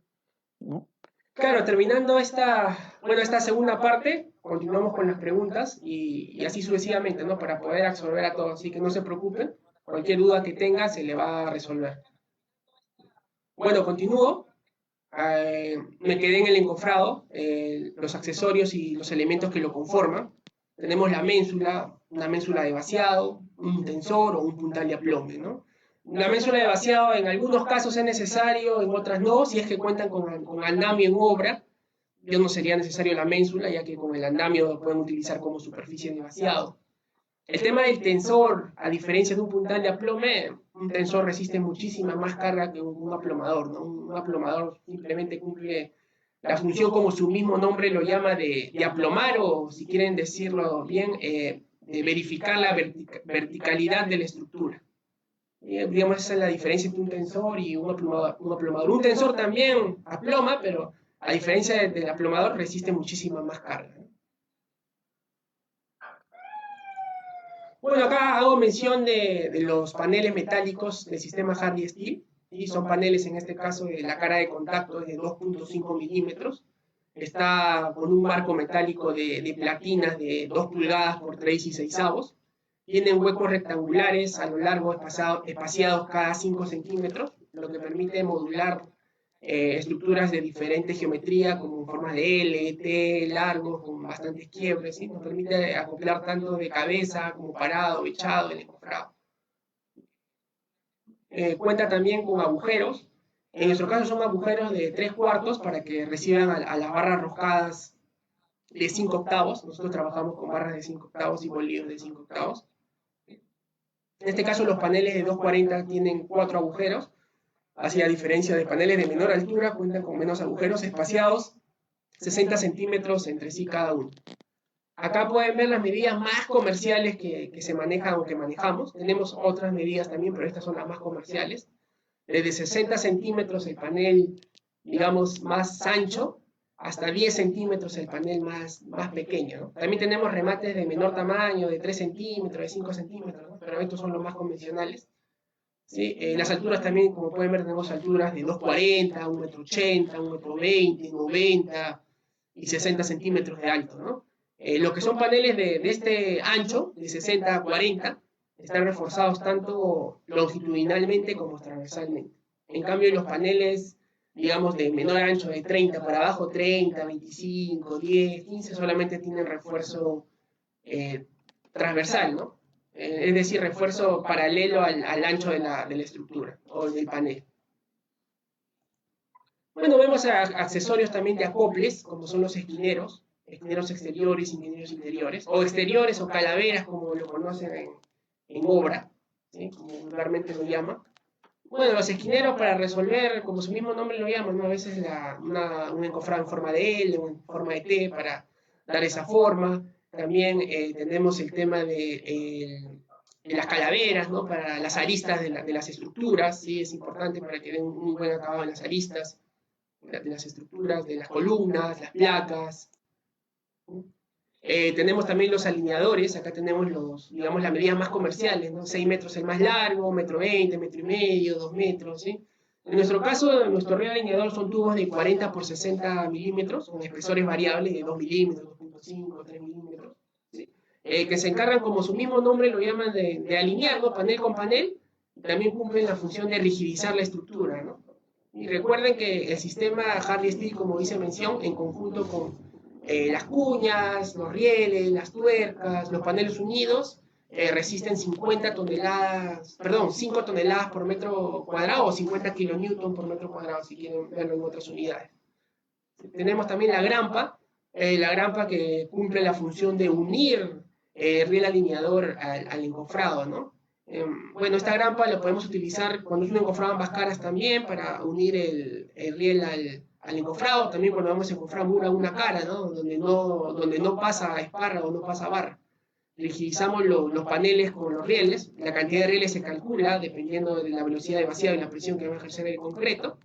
[SPEAKER 1] ¿no?
[SPEAKER 2] Claro, terminando esta segunda parte, continuamos con las preguntas y así sucesivamente, ¿no? Para poder absorber a todos, así que no se preocupen, cualquier duda que tenga se le va a resolver. Bueno, continúo. Me quedé en el encofrado, los accesorios y los elementos que lo conforman. Tenemos la ménsula, una ménsula de vaciado, un tensor o un puntal de aplome, ¿no? La ménsula de vaciado en algunos casos es necesario, en otras no, si es que cuentan con andamio en obra. Yo no sería necesario la ménsula, ya que con el andamio lo pueden utilizar como superficie de vaciado. El tema del tensor, a diferencia de un puntal de aplome, un tensor resiste muchísima más carga que un aplomador, ¿no? Un aplomador simplemente cumple la función como su mismo nombre lo llama de aplomar o, si quieren decirlo bien, de verificar la verticalidad de la estructura. Digamos, esa es la diferencia entre un tensor y un aplomador. Un tensor también aploma, pero a diferencia del aplomador resiste muchísima más carga, ¿no? Bueno, acá hago mención de los paneles metálicos del sistema Hardy Steel, y son paneles en este caso de la cara de contacto de 2.5 milímetros, está con un marco metálico de platinas de 2 pulgadas por 3 y 6 avos, tienen huecos rectangulares a lo largo espaciados cada 5 centímetros, lo que permite modular estructuras de diferente geometría, como formas de L, T, largos, con bastantes quiebres, ¿sí? Nos permite acoplar tanto de cabeza como parado, echado, el encofrado. Cuenta también con agujeros, en nuestro caso son agujeros de 3/4 para que reciban a las barras roscadas de 5 octavos, nosotros trabajamos con barras de 5 octavos y bolillos de 5 octavos. En este caso los paneles de 240 tienen 4 agujeros, así a diferencia de paneles de menor altura, cuentan con menos agujeros espaciados 60 centímetros entre sí cada uno. Acá pueden ver las medidas más comerciales que se manejan o que manejamos. Tenemos otras medidas también, pero estas son las más comerciales. Desde 60 centímetros el panel, digamos, más ancho, hasta 10 centímetros el panel más pequeño, ¿no? También tenemos remates de menor tamaño, de 3 centímetros, de 5 centímetros, ¿no? Pero estos son los más convencionales. ¿Sí? Las alturas también, como pueden ver, tenemos alturas de 2,40, 1,80 m, 1,20 m, 90 y 60 centímetros de alto, ¿no? Lo que son paneles de este ancho, de 60 a 40, están reforzados tanto longitudinalmente como transversalmente. En cambio, los paneles, digamos, de menor ancho, de 30 para abajo, 30, 25, 10, 15, solamente tienen refuerzo transversal, ¿no? Es decir, refuerzo paralelo al ancho de la estructura o del panel. Bueno, vemos accesorios también de acoples, como son los esquineros exteriores, ingenieros interiores, o exteriores o calaveras, como lo conocen en obra, ¿sí? Como vulgarmente lo llaman. Bueno, los esquineros para resolver, como su mismo nombre lo llama, ¿no? A veces un encofrado en forma de L o en forma de T para dar esa forma. También tenemos el tema de las calaveras, ¿no? Para las aristas de las estructuras, ¿sí? Es importante para que den un buen acabado en las aristas de las estructuras, de las columnas, las placas. Tenemos también los alineadores, acá tenemos digamos, las medidas más comerciales, ¿no? 6 metros el más largo, 1,20 m, 1,5 m, 2 metros, ¿sí? En nuestro caso, nuestro río alineador son tubos de 40 por 60 milímetros, con espesores variables de 2 milímetros, 2,5, 3 milímetros, ¿sí? Que se encargan, como su mismo nombre lo llaman, de alinear, ¿no? Panel con panel, y también cumplen la función de rigidizar la estructura, ¿no? Y recuerden que el sistema Hardy Steel, como dice mención, en conjunto con Las cuñas, los rieles, las tuercas, los paneles unidos resisten 50 toneladas, perdón, 5 toneladas por metro cuadrado o 50 kilonewton por metro cuadrado, si quieren verlo en otras unidades. Tenemos también la grampa que cumple la función de unir riel alineador al encofrado, ¿no? Bueno, esta grampa la podemos utilizar cuando es un encofrado ambas caras también para unir el riel al encofrado, también cuando vamos a encofrar muro a una cara, ¿no? Donde no pasa espárrago, no pasa barra. Rigidizamos los paneles con los rieles, la cantidad de rieles se calcula dependiendo de la velocidad de vaciado y la presión que va a ejercer el concreto,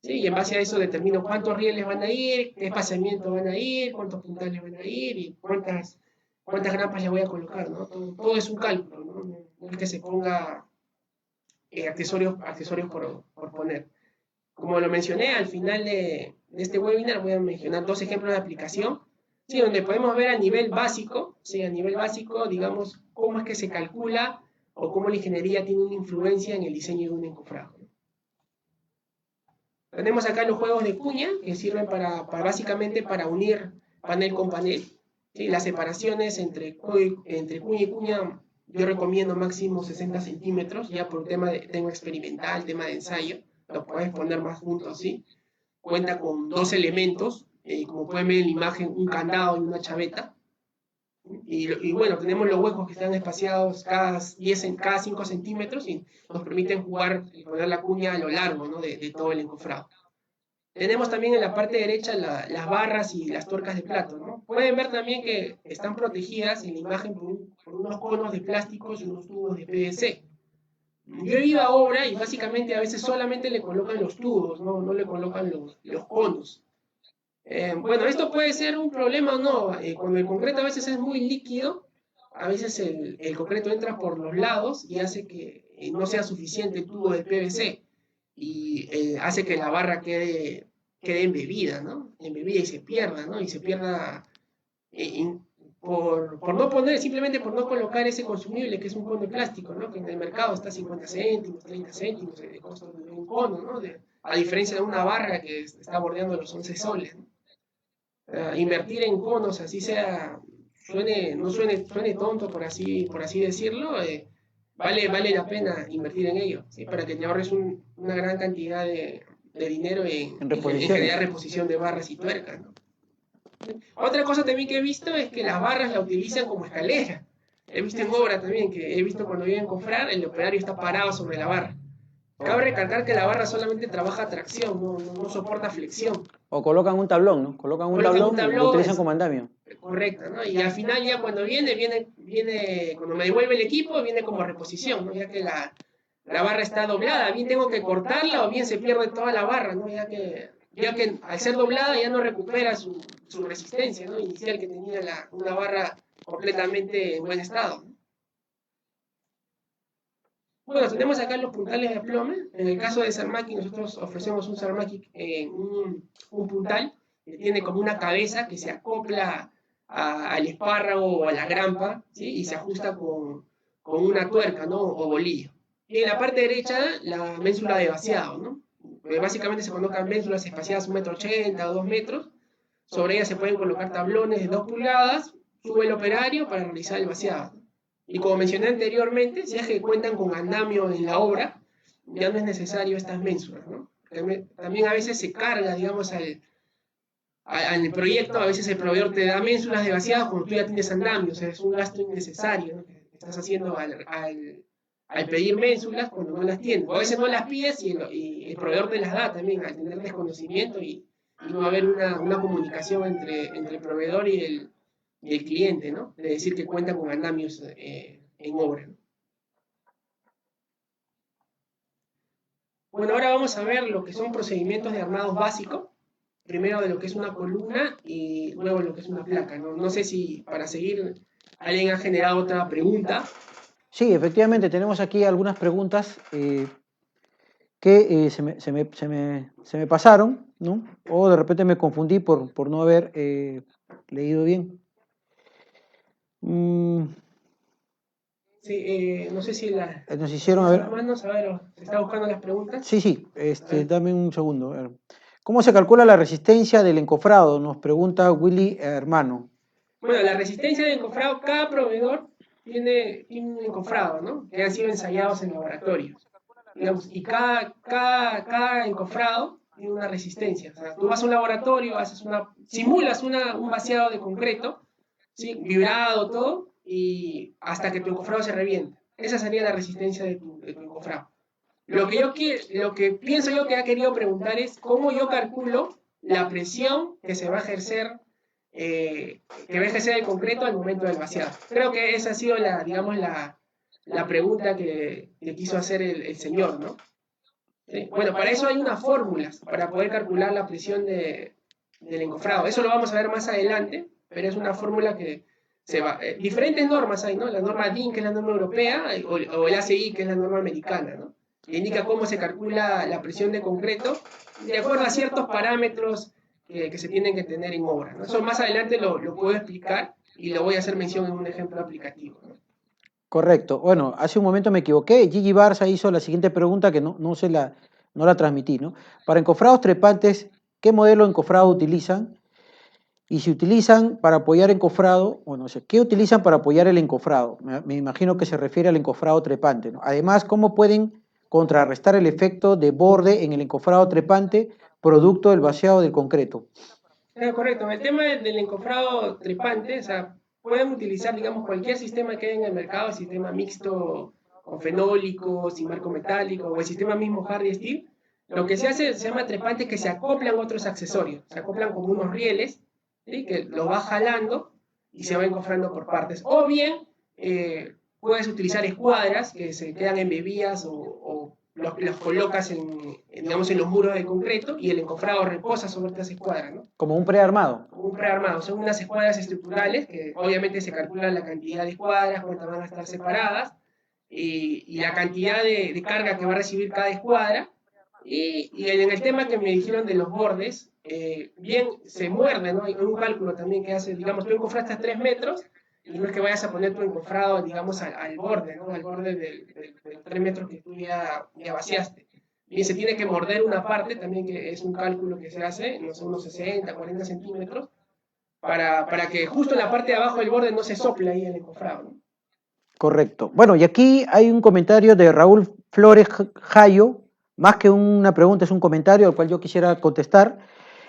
[SPEAKER 2] ¿sí? Y en base a eso determino cuántos rieles van a ir, qué espaciamiento van a ir, cuántos puntales van a ir y cuántas grampas le voy a colocar, ¿no? Todo es un cálculo, ¿no? No es que se ponga accesorios por poner. Como lo mencioné, al final de este webinar voy a mencionar dos ejemplos de aplicación, ¿sí? Donde podemos ver a nivel básico, ¿sí? A nivel básico, digamos, cómo es que se calcula o cómo la ingeniería tiene una influencia en el diseño de un encofrado. Tenemos acá los juegos de cuña, que sirven básicamente para unir panel con panel. ¿Sí? Las separaciones entre cuña y cuña, yo recomiendo máximo 60 centímetros, ya por tema experimental, tema de ensayo, lo puedes poner más juntos, ¿sí? Cuenta con dos elementos, como pueden ver en la imagen, un candado y una chaveta. Y bueno, tenemos los huecos que están espaciados cada 5 centímetros y nos permiten poner la cuña a lo largo, ¿no? de todo el encofrado. Tenemos también en la parte derecha las barras y las tuercas de plato, ¿no? Pueden ver también que están protegidas en la imagen por unos conos de plásticos y unos tubos de PVC. Yo he ido a obra y básicamente a veces solamente le colocan los tubos, no le colocan los conos. Bueno, esto puede ser un problema o no. Cuando el concreto a veces es muy líquido, a veces el concreto entra por los lados y hace que no sea suficiente el tubo de PVC y hace que la barra quede embebida, ¿no? Embebida y se pierda, ¿no? Y se pierda por no poner, simplemente por no colocar ese consumible que es un cono de plástico, ¿no? Que en el mercado está 50 céntimos, 30 céntimos de costo de un cono, ¿no? A diferencia de una barra que está bordeando los 11 soles, ¿no? Invertir en conos, así sea, suene tonto por así decirlo, vale la pena invertir en ello, ¿sí? Para que te ahorres una gran cantidad de dinero en generar reposición de barras y tuercas, ¿no? Otra cosa también que he visto es que las barras la utilizan como escalera. He visto en obra también, que he visto cuando vienen a cofrar, el operario está parado sobre la barra. Cabe recalcar que la barra solamente trabaja tracción, no soporta flexión.
[SPEAKER 1] O colocan un tablón, ¿no? Colocan un tablón y lo utilizan como andamio.
[SPEAKER 2] Correcto, ¿no? Y al final ya cuando viene, cuando me devuelve el equipo, viene como reposición, ¿no? Ya que la barra está doblada, bien tengo que cortarla o bien se pierde toda la barra, ¿no? Ya que al ser doblada ya no recupera su resistencia, ¿no? Inicial que tenía una barra completamente en buen estado, ¿no? Bueno, tenemos acá los puntales de aplome. En el caso de Sarmaki, nosotros ofrecemos un Sarmaki, un puntal que tiene como una cabeza que se acopla al espárrago o a la grampa, ¿sí? Y se ajusta con una tuerca, ¿no? O bolillo. Y en la parte derecha, la ménsula de vaciado, ¿no? Básicamente se colocan ménsulas espaciadas 1,80 m o 2 metros. Sobre ellas se pueden colocar tablones de 2 pulgadas. Sube el operario para realizar el vaciado. Y como mencioné anteriormente, si es que cuentan con andamio en la obra, ya no es necesario estas ménsulas, ¿no? También a veces se carga, digamos, al proyecto, a veces el proveedor te da ménsulas de vaciado cuando tú ya tienes andamio, o sea, es un gasto innecesario, ¿no? Que estás haciendo al pedir ménsulas cuando no las tienes. O a veces no las pides y el proveedor te las da también al tener desconocimiento y no haber una comunicación entre el proveedor y el cliente, ¿no? De decir que cuenta con andamios en obra, ¿no? Bueno, ahora vamos a ver lo que son procedimientos de armados básicos. Primero de lo que es una columna y luego lo que es una placa, ¿no? No sé si para seguir alguien ha generado otra pregunta.
[SPEAKER 1] Sí, efectivamente, tenemos aquí algunas preguntas que se me pasaron, ¿no? O de repente me confundí por no haber leído bien.
[SPEAKER 2] Sí, no sé si
[SPEAKER 1] nos hicieron, a ver.
[SPEAKER 2] Manos, a ver, ¿se está buscando las preguntas?
[SPEAKER 1] Sí, dame un segundo. A ver. ¿Cómo se calcula la resistencia del encofrado? Nos pregunta Willy Hermano.
[SPEAKER 2] Bueno, la resistencia del encofrado, cada proveedor tiene un encofrado, ¿no? Que han sido ensayados en laboratorio. Digamos, y cada encofrado tiene una resistencia. O sea, tú vas a un laboratorio, simulas un vaciado de concreto, ¿sí? Vibrado, todo, y hasta que tu encofrado se revienta. Esa sería la resistencia de tu encofrado. Lo que pienso yo que ha querido preguntar es cómo yo calculo la presión que se va a ejercer, que va a ejercer el concreto al momento del vaciado. Creo que esa ha sido digamos, la pregunta que le quiso hacer el señor, ¿no? ¿Sí? Bueno, para eso hay unas fórmulas para poder calcular la presión del encofrado. Eso lo vamos a ver más adelante, pero es una fórmula que diferentes normas hay, ¿no? La norma DIN, que es la norma europea, o el ACI, que es la norma americana, ¿no? Que indica cómo se calcula la presión de concreto de acuerdo a ciertos parámetros que se tienen que tener en obra, ¿no? Eso más adelante lo puedo explicar y lo voy a hacer mención en un ejemplo aplicativo, ¿no?
[SPEAKER 1] Correcto. Bueno, hace un momento me equivoqué. Gigi Barça hizo la siguiente pregunta que no la transmití, ¿no? Para encofrados trepantes, ¿qué modelo de encofrado utilizan? Y si utilizan para apoyar encofrado, bueno, o sea, ¿qué utilizan para apoyar el encofrado? Me imagino que se refiere al encofrado trepante, ¿no? Además, ¿cómo pueden contrarrestar el efecto de borde en el encofrado trepante producto del vaciado del concreto?
[SPEAKER 2] Correcto. En el tema del encofrado trepante, o sea, pueden utilizar, digamos, cualquier sistema que haya en el mercado, el sistema mixto con fenólico, sin marco metálico, o el sistema mismo Hardy Steel. Lo que se hace se llama trepante, que se acoplan otros accesorios, se acoplan como unos rieles, ¿sí? Que lo va jalando y se va encofrando por partes. O bien, puedes utilizar escuadras que se quedan embebidas o los colocas digamos, en los muros de concreto y el encofrado reposa sobre estas escuadras, ¿no?
[SPEAKER 1] Como un prearmado.
[SPEAKER 2] Un prearmado. Son unas escuadras estructurales que obviamente se calcula la cantidad de escuadras, cuántas van a estar separadas y la cantidad de carga que va a recibir cada escuadra. Y en el tema que me dijeron de los bordes, bien se muerde, ¿no? Hay un cálculo también que hace, digamos, tú encofraste a 3 metros y no es que vayas a poner tu encofrado, digamos, al borde, ¿no? Al borde de 3 metros que tú ya vaciaste. Bien, se tiene que morder una parte, también que es un cálculo que se hace, no sé, unos 60, 40 centímetros, para que justo en la parte de abajo del borde no se sople ahí el encofrado, ¿no?
[SPEAKER 1] Correcto. Bueno, y aquí hay un comentario de Raúl Flores Jayo, más que una pregunta, es un comentario al cual yo quisiera contestar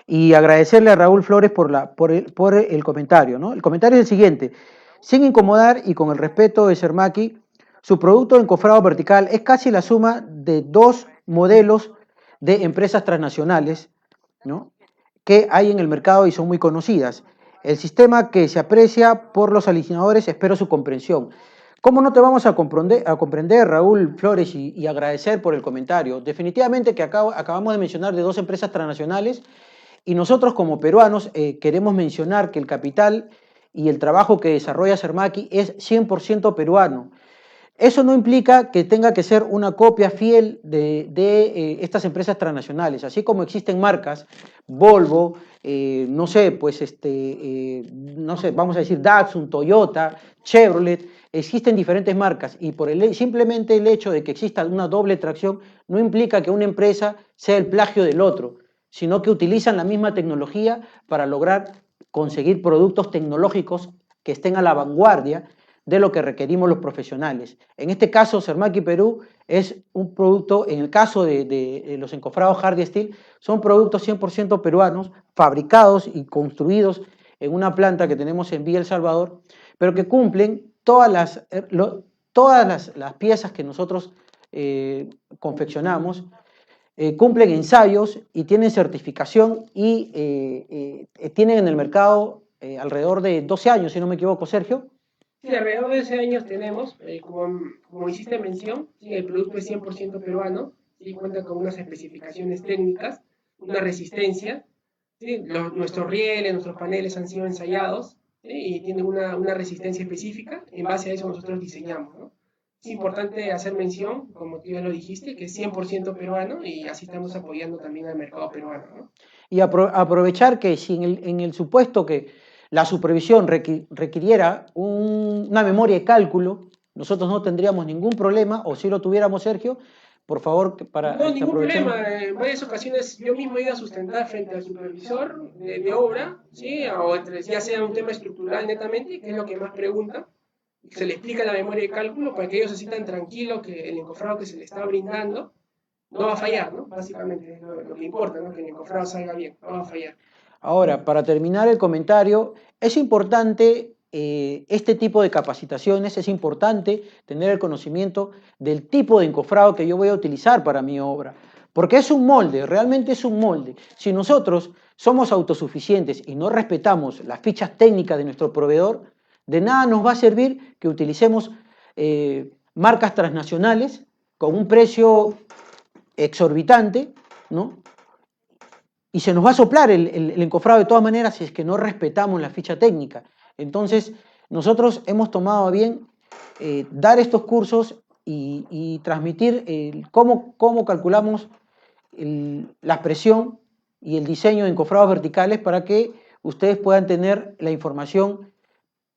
[SPEAKER 1] y agradecerle a Raúl Flores por el comentario, ¿no? El comentario es el siguiente: sin incomodar y con el respeto de Sermaki, su producto de encofrado vertical es casi la suma de dos modelos de empresas transnacionales, ¿no?, que hay en el mercado y son muy conocidas. El sistema que se aprecia por los alineadores, espero su comprensión. ¿Cómo no te vamos a comprender, Raúl Flores, y agradecer por el comentario? Definitivamente que acabamos de mencionar de dos empresas transnacionales y nosotros como peruanos queremos mencionar que el capital y el trabajo que desarrolla Sermaki es 100% peruano. Eso no implica que tenga que ser una copia fiel de estas empresas transnacionales, así como existen marcas, Volvo, no sé, pues no sé, vamos a decir Datsun, Toyota, Chevrolet, existen diferentes marcas y simplemente el hecho de que exista una doble tracción no implica que una empresa sea el plagio del otro, sino que utilizan la misma tecnología para lograr conseguir productos tecnológicos que estén a la vanguardia de lo que requerimos los profesionales. En este caso, Sermaki Perú es un producto, en el caso de los encofrados Hardy Steel, son productos 100% peruanos, fabricados y construidos en una planta que tenemos en Villa El Salvador, pero que cumplen todas las piezas que nosotros confeccionamos, cumplen ensayos y tienen certificación y tienen en el mercado alrededor de 12 años, si no me equivoco, Sergio.
[SPEAKER 2] Sí, alrededor de 12 años tenemos, como hiciste mención, sí, el producto es 100% peruano, sí, cuenta con unas especificaciones técnicas, una resistencia, sí, nuestros rieles, nuestros paneles han sido ensayados, sí, y tienen una resistencia específica, en base a eso nosotros diseñamos, ¿no? Es importante hacer mención, como tú ya lo dijiste, que es 100% peruano y así estamos apoyando también al mercado peruano, ¿no?
[SPEAKER 1] Y aprovechar que si en el supuesto que la supervisión requiriera una memoria de cálculo, nosotros no tendríamos ningún problema, o si lo tuviéramos, Sergio, por favor, para
[SPEAKER 2] No, ningún
[SPEAKER 1] aprovechemos.
[SPEAKER 2] problema. En varias ocasiones yo mismo he ido a sustentar frente al supervisor de obra, ¿sí? O ya sea un tema estructural netamente, que es lo que más preguntan. Se le explica la memoria de cálculo para que ellos se sientan tranquilos que el encofrado que se le está brindando no va a fallar, ¿no? Básicamente es lo que importa, ¿no? Que el encofrado salga bien, no va a fallar.
[SPEAKER 1] Ahora, para terminar el comentario, es importante este tipo de capacitaciones, es importante tener el conocimiento del tipo de encofrado que yo voy a utilizar para mi obra, porque es un molde, realmente es un molde. Si nosotros somos autosuficientes y no respetamos las fichas técnicas de nuestro proveedor, de nada nos va a servir que utilicemos marcas transnacionales con un precio exorbitante, ¿no? Y se nos va a soplar el encofrado de todas maneras si es que no respetamos la ficha técnica. Entonces, nosotros hemos tomado a bien dar estos cursos y transmitir cómo calculamos la presión y el diseño de encofrados verticales para que ustedes puedan tener la información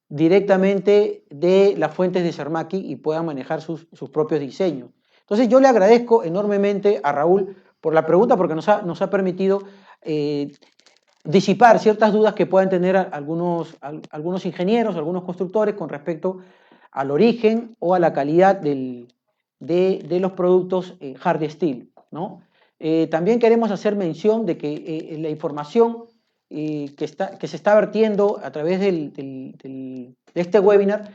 [SPEAKER 1] directamente de las fuentes de Sermaki y puedan manejar sus propios diseños. Entonces yo le agradezco enormemente a Raúl por la pregunta porque nos ha permitido disipar ciertas dudas que puedan tener algunos ingenieros, algunos constructores con respecto al origen o a la calidad de los productos hard steel, ¿no? También queremos hacer mención de que la información que se está vertiendo a través de este webinar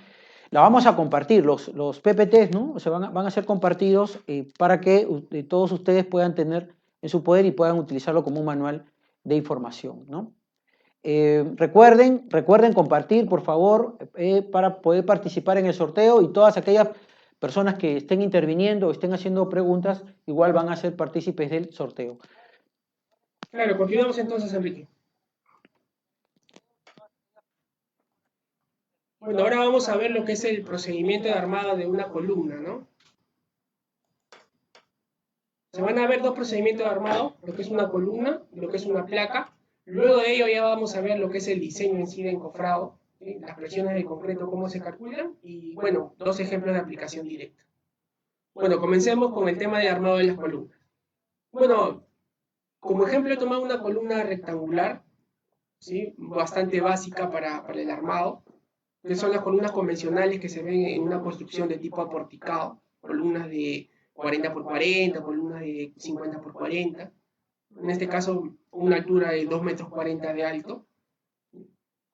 [SPEAKER 1] la vamos a compartir, los PPTs, ¿no? O sea, van a ser compartidos para que todos ustedes puedan tener en su poder y puedan utilizarlo como un manual de información, ¿no? Recuerden compartir, por favor, para poder participar en el sorteo y todas aquellas personas que estén interviniendo o estén haciendo preguntas, igual van a ser partícipes del sorteo.
[SPEAKER 2] Claro, continuamos entonces, Enrique. Bueno, ahora vamos a ver lo que es el procedimiento de armado de una columna, ¿no? Se van a ver dos procedimientos de armado, lo que es una columna y lo que es una placa. Luego de ello ya vamos a ver lo que es el diseño en sí de encofrado, ¿sí? Las presiones de concreto, cómo se calculan y, bueno, dos ejemplos de aplicación directa. Bueno, comencemos con el tema de armado de las columnas. Bueno, como ejemplo he tomado una columna rectangular, ¿sí? Bastante básica para el armado, que son las columnas convencionales que se ven en una construcción de tipo aporticado, columnas de 40 por 40, columnas de 50 por 40, en este caso una altura de 2 metros 40 de alto.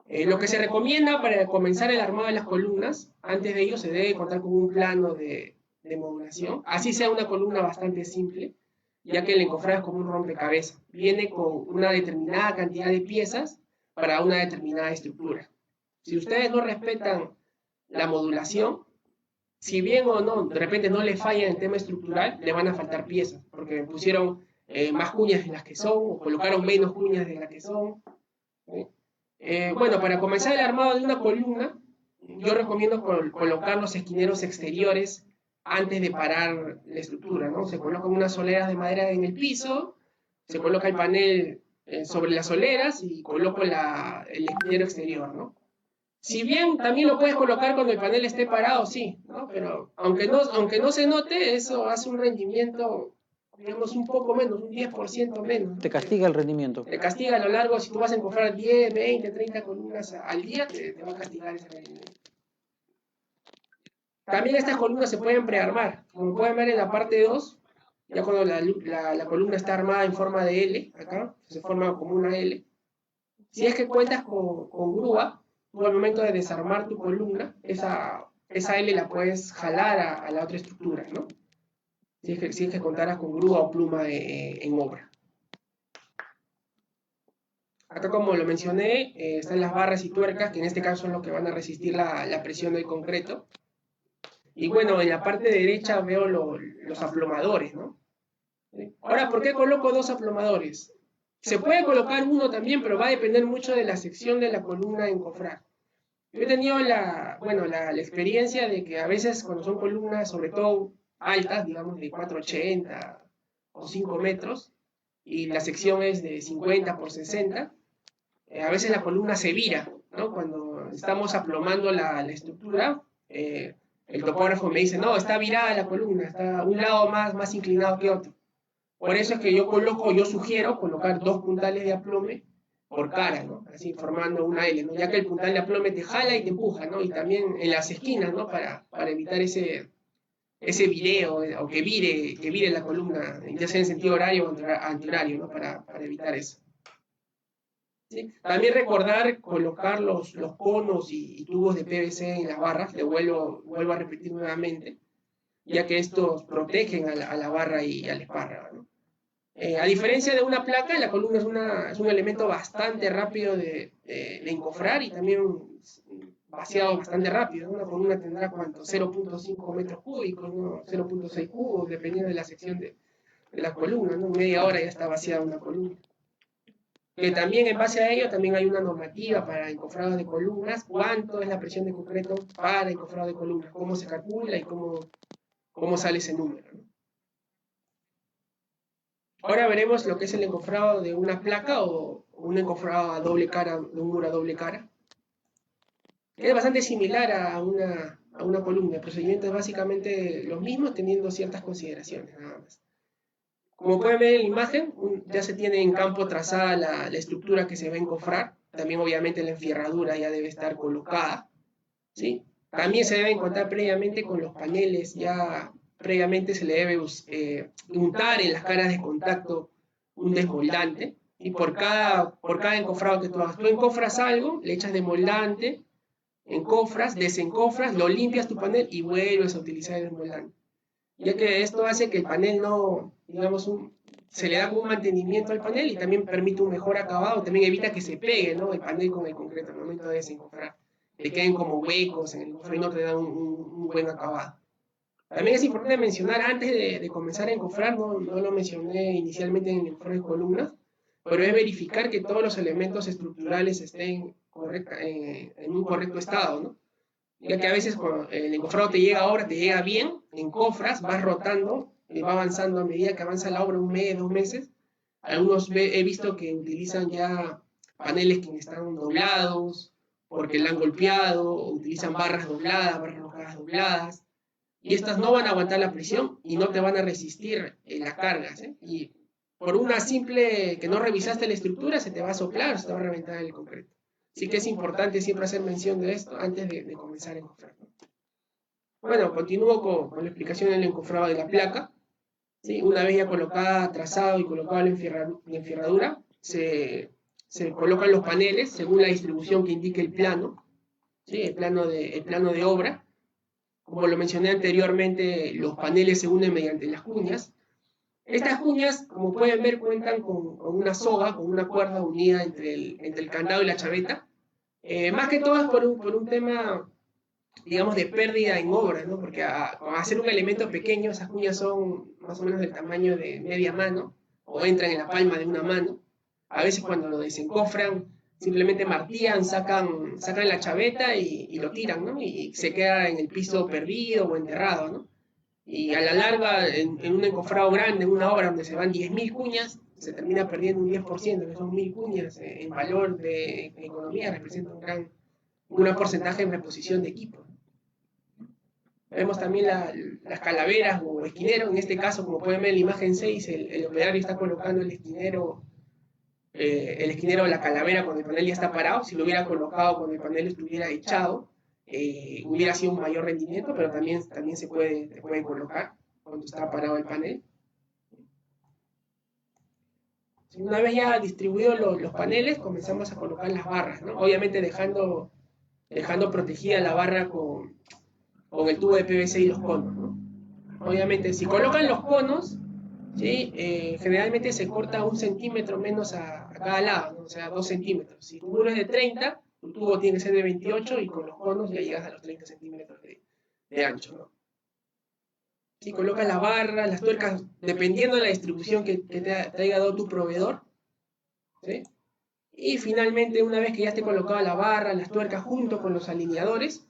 [SPEAKER 2] Lo que se recomienda para comenzar el armado de las columnas, antes de ello se debe contar con un plano de modulación, así sea una columna bastante simple, ya que el encofrado es como un rompecabezas, viene con una determinada cantidad de piezas para una determinada estructura. Si ustedes no respetan la modulación, si bien o no, de repente no le falla en el tema estructural, le van a faltar piezas, porque pusieron más cuñas de las que son, o colocaron menos cuñas de las que son. ¿Sí? Bueno, para comenzar el armado de una columna, yo recomiendo colocar los esquineros exteriores antes de parar la estructura, ¿no? Se colocan unas soleras de madera en el piso, se coloca el panel sobre las soleras y coloco el esquinero exterior, ¿no? Si bien también lo puedes colocar cuando el panel esté parado, sí, ¿no? Pero aunque no se note, eso hace un rendimiento, digamos, un poco menos, un 10% menos, ¿no?
[SPEAKER 1] Te castiga el rendimiento.
[SPEAKER 2] Te castiga a lo largo, si tú vas a encontrar 10, 20, 30 columnas al día, te va a castigar ese rendimiento. También estas columnas se pueden prearmar, como pueden ver en la parte 2, ya cuando la columna está armada en forma de L, acá, se forma como una L. Si es que cuentas con grúa, tú al momento de desarmar tu columna, esa L la puedes jalar a la otra estructura, ¿no? Si es que contaras con grúa o pluma en obra. Acá, como lo mencioné, están las barras y tuercas, que en este caso son los que van a resistir la presión del concreto. Y bueno, en la parte derecha veo los aplomadores, ¿no? Ahora, ¿por qué coloco dos aplomadores? Se puede colocar uno también, pero va a depender mucho de la sección de la columna en encofrar. Yo he tenido la experiencia de que a veces cuando son columnas, sobre todo altas, digamos de 4,80 o 5 metros, y la sección es de 50 por 60, a veces la columna se vira, ¿no? Cuando estamos aplomando la estructura, el el topógrafo me dice, no, está virada la columna, está un lado más inclinado que otro. Por eso es que yo sugiero colocar 2 puntales de aplome por cara, ¿no? Así formando una L, ¿no? Ya que el puntal de aplome te jala y te empuja, ¿no? Y también en las esquinas, ¿no? Para evitar ese vireo, o que vire la columna, ya sea en sentido horario o antihorario, ¿no? Para evitar eso. ¿Sí? También recordar colocar los conos y tubos de PVC en las barras, vuelvo a repetir nuevamente, ya que estos protegen a la barra y al espárrago, ¿no? A diferencia de una placa, la columna es un elemento bastante rápido de encofrar y también vaciado bastante rápido, ¿no? Una columna tendrá, ¿cuánto? 0.5 metros cúbicos, ¿no? 0.6 cubos, dependiendo de la sección de la columna, ¿no? Media hora ya está vaciada una columna. Que también en base a ello también hay una normativa para encofrado de columnas, cuánto es la presión de concreto para encofrado de columnas, cómo se calcula y cómo sale ese número, ¿no? Ahora veremos lo que es el encofrado de una placa o un encofrado a doble cara, de un muro a doble cara. Es bastante similar a una columna. El procedimiento es básicamente lo mismo, teniendo ciertas consideraciones, nada más. Como pueden ver en la imagen, ya se tiene en campo trazada la estructura que se va a encofrar. También obviamente la enfierradura ya debe estar colocada, ¿sí? También se debe contar previamente con los paneles, ya previamente se le debe untar en las caras de contacto un desmoldante, y por cada encofrado que tú hagas, tú encofras algo, le echas desmoldante, encofras, desencofras, lo limpias tu panel y vuelves a utilizar el desmoldante, ya que esto hace que el panel no, digamos, se le da como un mantenimiento al panel y también permite un mejor acabado, también evita que se pegue, ¿no? El panel con el concreto al momento de desencofrar, te queden como huecos en el cofre y no te dan un buen acabado. También es importante mencionar, antes de comenzar a encofrar, no lo mencioné inicialmente en el encofre de columnas, pero es verificar que todos los elementos estructurales estén en un correcto estado, ¿no? Ya que a veces cuando el encofrado te llega ahora, te llega bien, encofras, vas rotando, va avanzando a medida que avanza la obra, 1 mes, 2 meses. Algunos he visto que utilizan ya paneles que están doblados, porque la han golpeado, o utilizan barras dobladas, barras rojadas dobladas, y estas no van a aguantar la presión y no te van a resistir las cargas, ¿eh? Y por una simple que no revisaste la estructura, se te va a soplar, se te va a reventar el concreto. Así que es importante siempre hacer mención de esto antes de comenzar a encofrar, ¿no? Bueno, continúo con la explicación del encofrado de la placa, ¿sí? Una vez ya colocada, trazado y colocada la enfierradura, se colocan los paneles según la distribución que indique el plano, ¿sí? El plano de obra. Como lo mencioné anteriormente, los paneles se unen mediante las cuñas. Estas cuñas, como pueden ver, cuentan con una soga, con una cuerda unida entre el candado y la chaveta. Más que todo es por un tema, digamos, de pérdida en obra, ¿no? Porque al hacer un elemento pequeño, esas cuñas son más o menos del tamaño de media mano, o entran en la palma de una mano. A veces cuando lo desencofran, simplemente martillan, sacan la chaveta y lo tiran, ¿no? Y se queda en el piso perdido o enterrado, ¿no? Y a la larga, en un encofrado grande, en una obra donde se van 10.000 cuñas, se termina perdiendo un 10%, que son 1.000 cuñas, en valor de economía, representa un gran porcentaje en reposición de equipo. Vemos también las calaveras o esquineros, en este caso, como pueden ver en la imagen 6, el operario está colocando el esquinero de la calavera cuando el panel ya está parado. Si lo hubiera colocado cuando el panel estuviera echado, hubiera sido un mayor rendimiento, pero también se puede colocar cuando está parado el panel. Una vez ya distribuidos los paneles, comenzamos a colocar las barras, ¿no? Obviamente dejando protegida la barra con el tubo de PVC y los conos, ¿no? Obviamente, si colocan los conos, ¿sí? Generalmente se corta 1 centímetro menos a cada lado, ¿no? O sea, 2 centímetros. Si tu muro es de 30, tu tubo tiene que ser de 28 y con los conos ya llegas a los 30 centímetros de ancho, ¿no? Si colocas la barra, las tuercas, dependiendo de la distribución que te haya dado tu proveedor, ¿sí? Y finalmente, una vez que ya esté colocada la barra, las tuercas junto con los alineadores,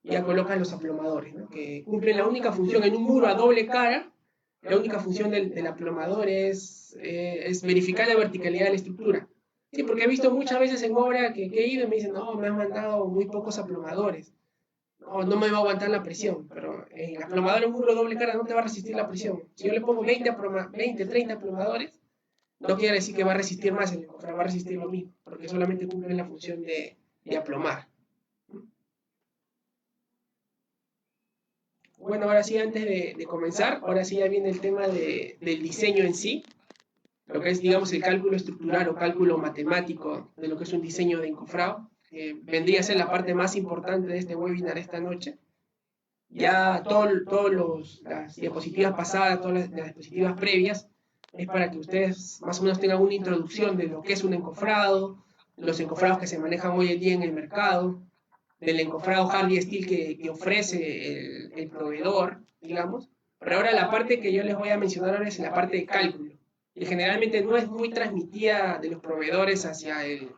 [SPEAKER 2] ya colocas los aplomadores, ¿no? Que cumplen la única función en un muro a doble cara. La única función del aplomador es verificar la verticalidad de la estructura. Sí, porque he visto muchas veces en obra que he ido y me dicen, no, me han mandado muy pocos aplomadores. o no me va a aguantar la presión, pero el aplomador en muro doble cara no te va a resistir la presión. Si yo le pongo 20, 30 aplomadores, no quiere decir que va a resistir más el encofrado, va a resistir lo mismo, porque solamente cumple la función de aplomar. Bueno, ahora sí, antes de comenzar, ahora sí ya viene el tema del diseño en sí, lo que es, digamos, el cálculo estructural o cálculo matemático de lo que es un diseño de encofrado, que vendría a ser la parte más importante de este webinar esta noche. Ya todas las diapositivas pasadas, todas las diapositivas previas, es para que ustedes más o menos tengan una introducción de lo que es un encofrado, los encofrados que se manejan hoy en día en el mercado, del encofrado Hardy Steel que ofrece el proveedor, digamos. Pero ahora la parte que yo les voy a mencionar ahora es la parte de cálculo. Y generalmente no es muy transmitida de los proveedores hacia el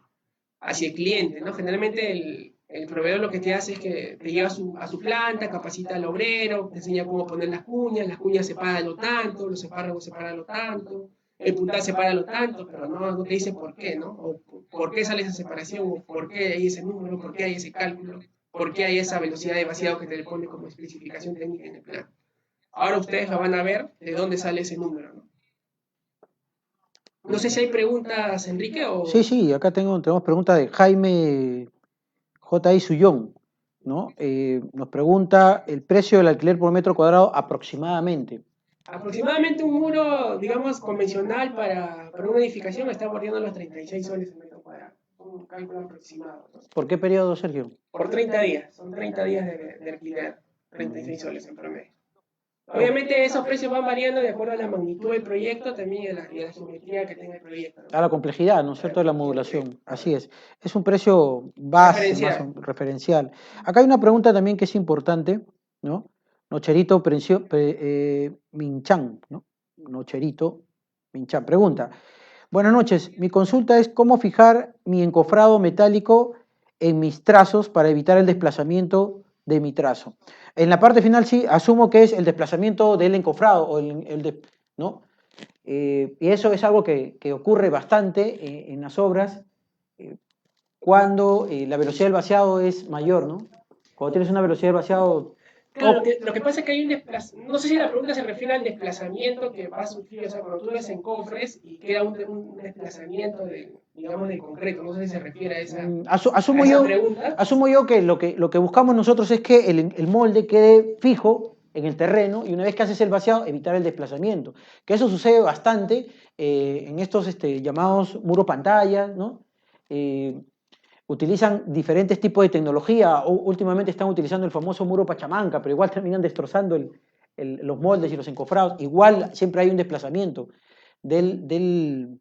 [SPEAKER 2] cliente, ¿no? Generalmente el proveedor lo que te hace es que te lleva a su planta, capacita al obrero, te enseña cómo poner las cuñas sepáralo tanto, los espárragos sepáralo tanto, el puntal sepáralo tanto, pero no te dice por qué, ¿no? O por qué sale esa separación, o por qué hay ese número, por qué hay ese cálculo, por qué hay esa velocidad de vaciado que te le pone como especificación técnica en el plan. Ahora ustedes lo van a ver de dónde sale ese número, ¿no? No sé si hay preguntas, Enrique, o...
[SPEAKER 1] Sí, sí, acá tenemos pregunta de Jaime J.I. Sullón, ¿no? Nos pregunta el precio del alquiler por metro cuadrado aproximadamente.
[SPEAKER 2] Aproximadamente un muro, digamos, convencional para una edificación está bordeando los 36 soles el metro cuadrado. Un cálculo aproximado, ¿no?
[SPEAKER 1] ¿Por qué periodo, Sergio?
[SPEAKER 2] Por 30 días, son 30 días de alquiler, 36 soles en promedio. Obviamente esos precios van variando de acuerdo a la magnitud del proyecto también y a la geometría que tenga el proyecto, ¿no?
[SPEAKER 1] A la complejidad, ¿no es cierto?, de la modulación. Así es. Es un precio base, más referencial. Acá hay una pregunta también que es importante, ¿no? Nocherito Minchan, ¿no? Nocherito Minchan. Pregunta. Buenas noches. Mi consulta es cómo fijar mi encofrado metálico en mis trazos para evitar el desplazamiento de mi trazo. En la parte final sí, asumo que es el desplazamiento del encofrado, o ¿no? Y eso es algo que ocurre bastante en las obras cuando la velocidad del vaciado es mayor, ¿no? Cuando tienes una velocidad de vaciado...
[SPEAKER 2] Claro, lo que pasa es que hay un desplazamiento, no sé si la pregunta se refiere al desplazamiento que va a sufrir, o sea, cuando tú ves en cofres y queda un desplazamiento, digamos, de concreto, no sé si se refiere a esa, pregunta.
[SPEAKER 1] Asumo yo que lo que buscamos nosotros es que el molde quede fijo en el terreno y una vez que haces el vaciado, evitar el desplazamiento. Que eso sucede bastante en estos llamados muro pantalla, ¿no? Utilizan diferentes tipos de tecnología, últimamente están utilizando el famoso muro Pachamanca, pero igual terminan destrozando los moldes y los encofrados, igual siempre hay un desplazamiento de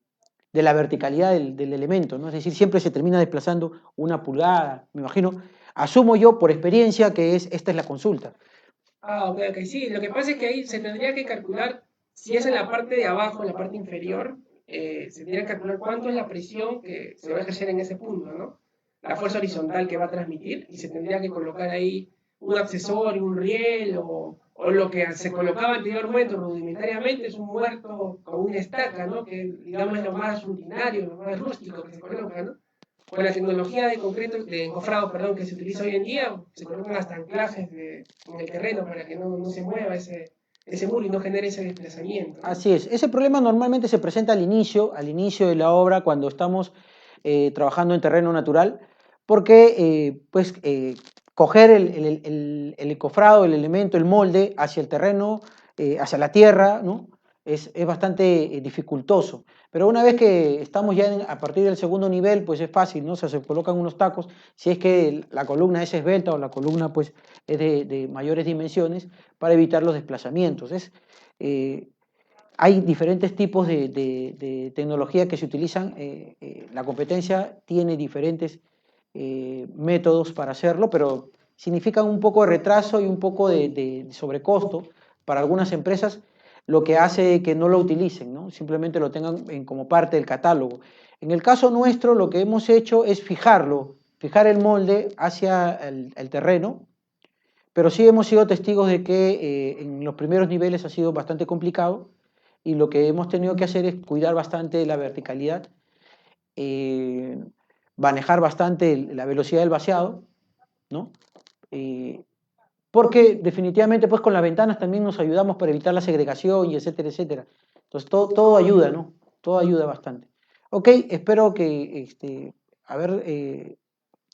[SPEAKER 1] la verticalidad del elemento, ¿no? Es decir, siempre se termina desplazando una pulgada, me imagino, asumo yo por experiencia que esta es la consulta.
[SPEAKER 2] Ok, sí, lo que pasa es que ahí se tendría que calcular, si es en la parte de abajo, en la parte inferior, se tendría que calcular cuánto es la presión que se va a ejercer en ese punto, ¿no? La fuerza horizontal que va a transmitir y se tendría que colocar ahí un accesorio, un riel o lo que se colocaba anteriormente rudimentariamente es un muerto con una estaca, ¿no? Que digamos es lo más rutinario, lo más rústico que se coloca, ¿no? Con la tecnología de concreto, de encofrado, perdón, que se utiliza hoy en día, se colocan hasta anclajes en el terreno para que no se mueva ese muro y no genere ese desplazamiento, ¿no?
[SPEAKER 1] Así es. Ese problema normalmente se presenta al inicio de la obra, cuando estamos trabajando en terreno natural, porque coger el encofrado, el elemento, el molde hacia el terreno, hacia la tierra, ¿no? Es bastante dificultoso. Pero una vez que estamos ya a partir del segundo nivel, pues es fácil, ¿no? O sea, se colocan unos tacos, si es que la columna es esbelta o la columna pues es de mayores dimensiones, para evitar los desplazamientos. Hay diferentes tipos de tecnología que se utilizan. La competencia tiene diferentes métodos para hacerlo, pero significan un poco de retraso y un poco de sobrecosto para algunas empresas, lo que hace que no lo utilicen, ¿no? Simplemente lo tengan como parte del catálogo. En el caso nuestro, lo que hemos hecho es fijar el molde hacia el terreno, pero sí hemos sido testigos de que en los primeros niveles ha sido bastante complicado y lo que hemos tenido que hacer es cuidar bastante la verticalidad, manejar bastante la velocidad del vaciado, ¿no? porque definitivamente pues con las ventanas también nos ayudamos para evitar la segregación y etcétera, etcétera. Entonces todo ayuda, ¿no? Todo ayuda bastante. Ok, espero que haber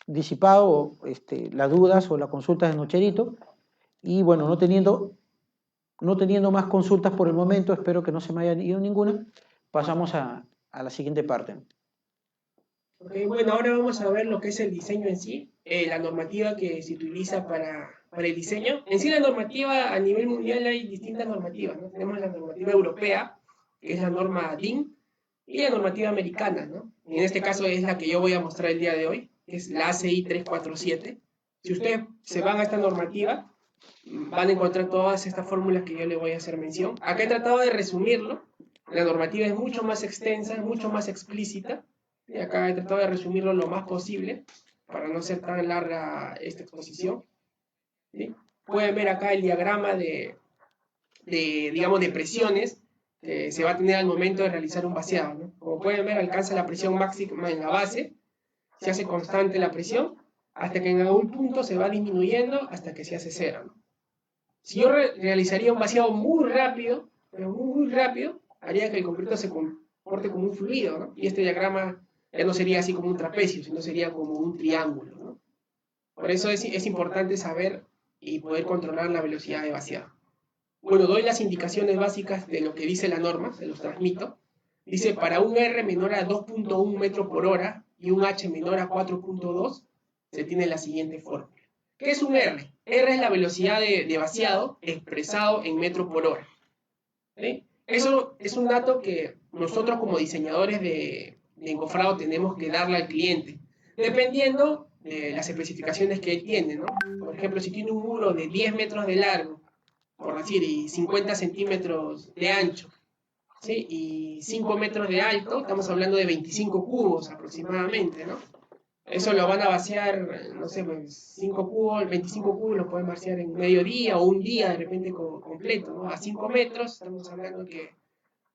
[SPEAKER 1] disipado las dudas o las consultas de Nocherito. Y bueno, no teniendo más consultas por el momento, espero que no se me haya ido ninguna, pasamos a la siguiente parte.
[SPEAKER 2] Ok, bueno, ahora vamos a ver lo que es el diseño en sí, la normativa que se utiliza para el diseño. En sí, la normativa a nivel mundial hay distintas normativas, ¿no? Tenemos la normativa europea, que es la norma DIN, y la normativa americana, ¿no? En este caso es la que yo voy a mostrar el día de hoy, que es la ACI 347. Si ustedes se van a esta normativa, van a encontrar todas estas fórmulas que yo le voy a hacer mención. Acá he tratado de resumirlo. La normativa es mucho más extensa, mucho más explícita. Y acá he tratado de resumirlo lo más posible para no ser tan larga esta exposición. ¿Sí? Pueden ver acá el diagrama digamos, de presiones que se va a tener al momento de realizar un vaciado, ¿no? Como pueden ver, alcanza la presión máxima en la base, se hace constante la presión, hasta que en algún punto se va disminuyendo hasta que se hace cero, ¿no? Si yo realizaría un vaciado muy rápido, pero muy rápido, haría que el concreto se comporte como un fluido, ¿no? Y este diagrama ya no sería así como un trapecio, sino sería como un triángulo, ¿no? Por eso es importante saber y poder controlar la velocidad de vaciado. Bueno, doy las indicaciones básicas de lo que dice la norma, se los transmito. Dice, para un R menor a 2.1 metros por hora y un H menor a 4.2, se tiene la siguiente fórmula. ¿Qué es un R? R es la velocidad de vaciado expresado en metro por hora. ¿Sí? Eso es un dato que nosotros como diseñadores de encofrado tenemos que darle al cliente, dependiendo de las especificaciones que él tiene, ¿no? Por ejemplo, si tiene un muro de 10 metros de largo, por decir, y 50 centímetros de ancho, ¿sí? Y 5 metros de alto, estamos hablando de 25 cubos aproximadamente, ¿no? Eso lo van a vaciar, no sé, 5 cubos, 25 cubos lo pueden vaciar en medio día o un día de repente completo, ¿no? A 5 metros, estamos hablando que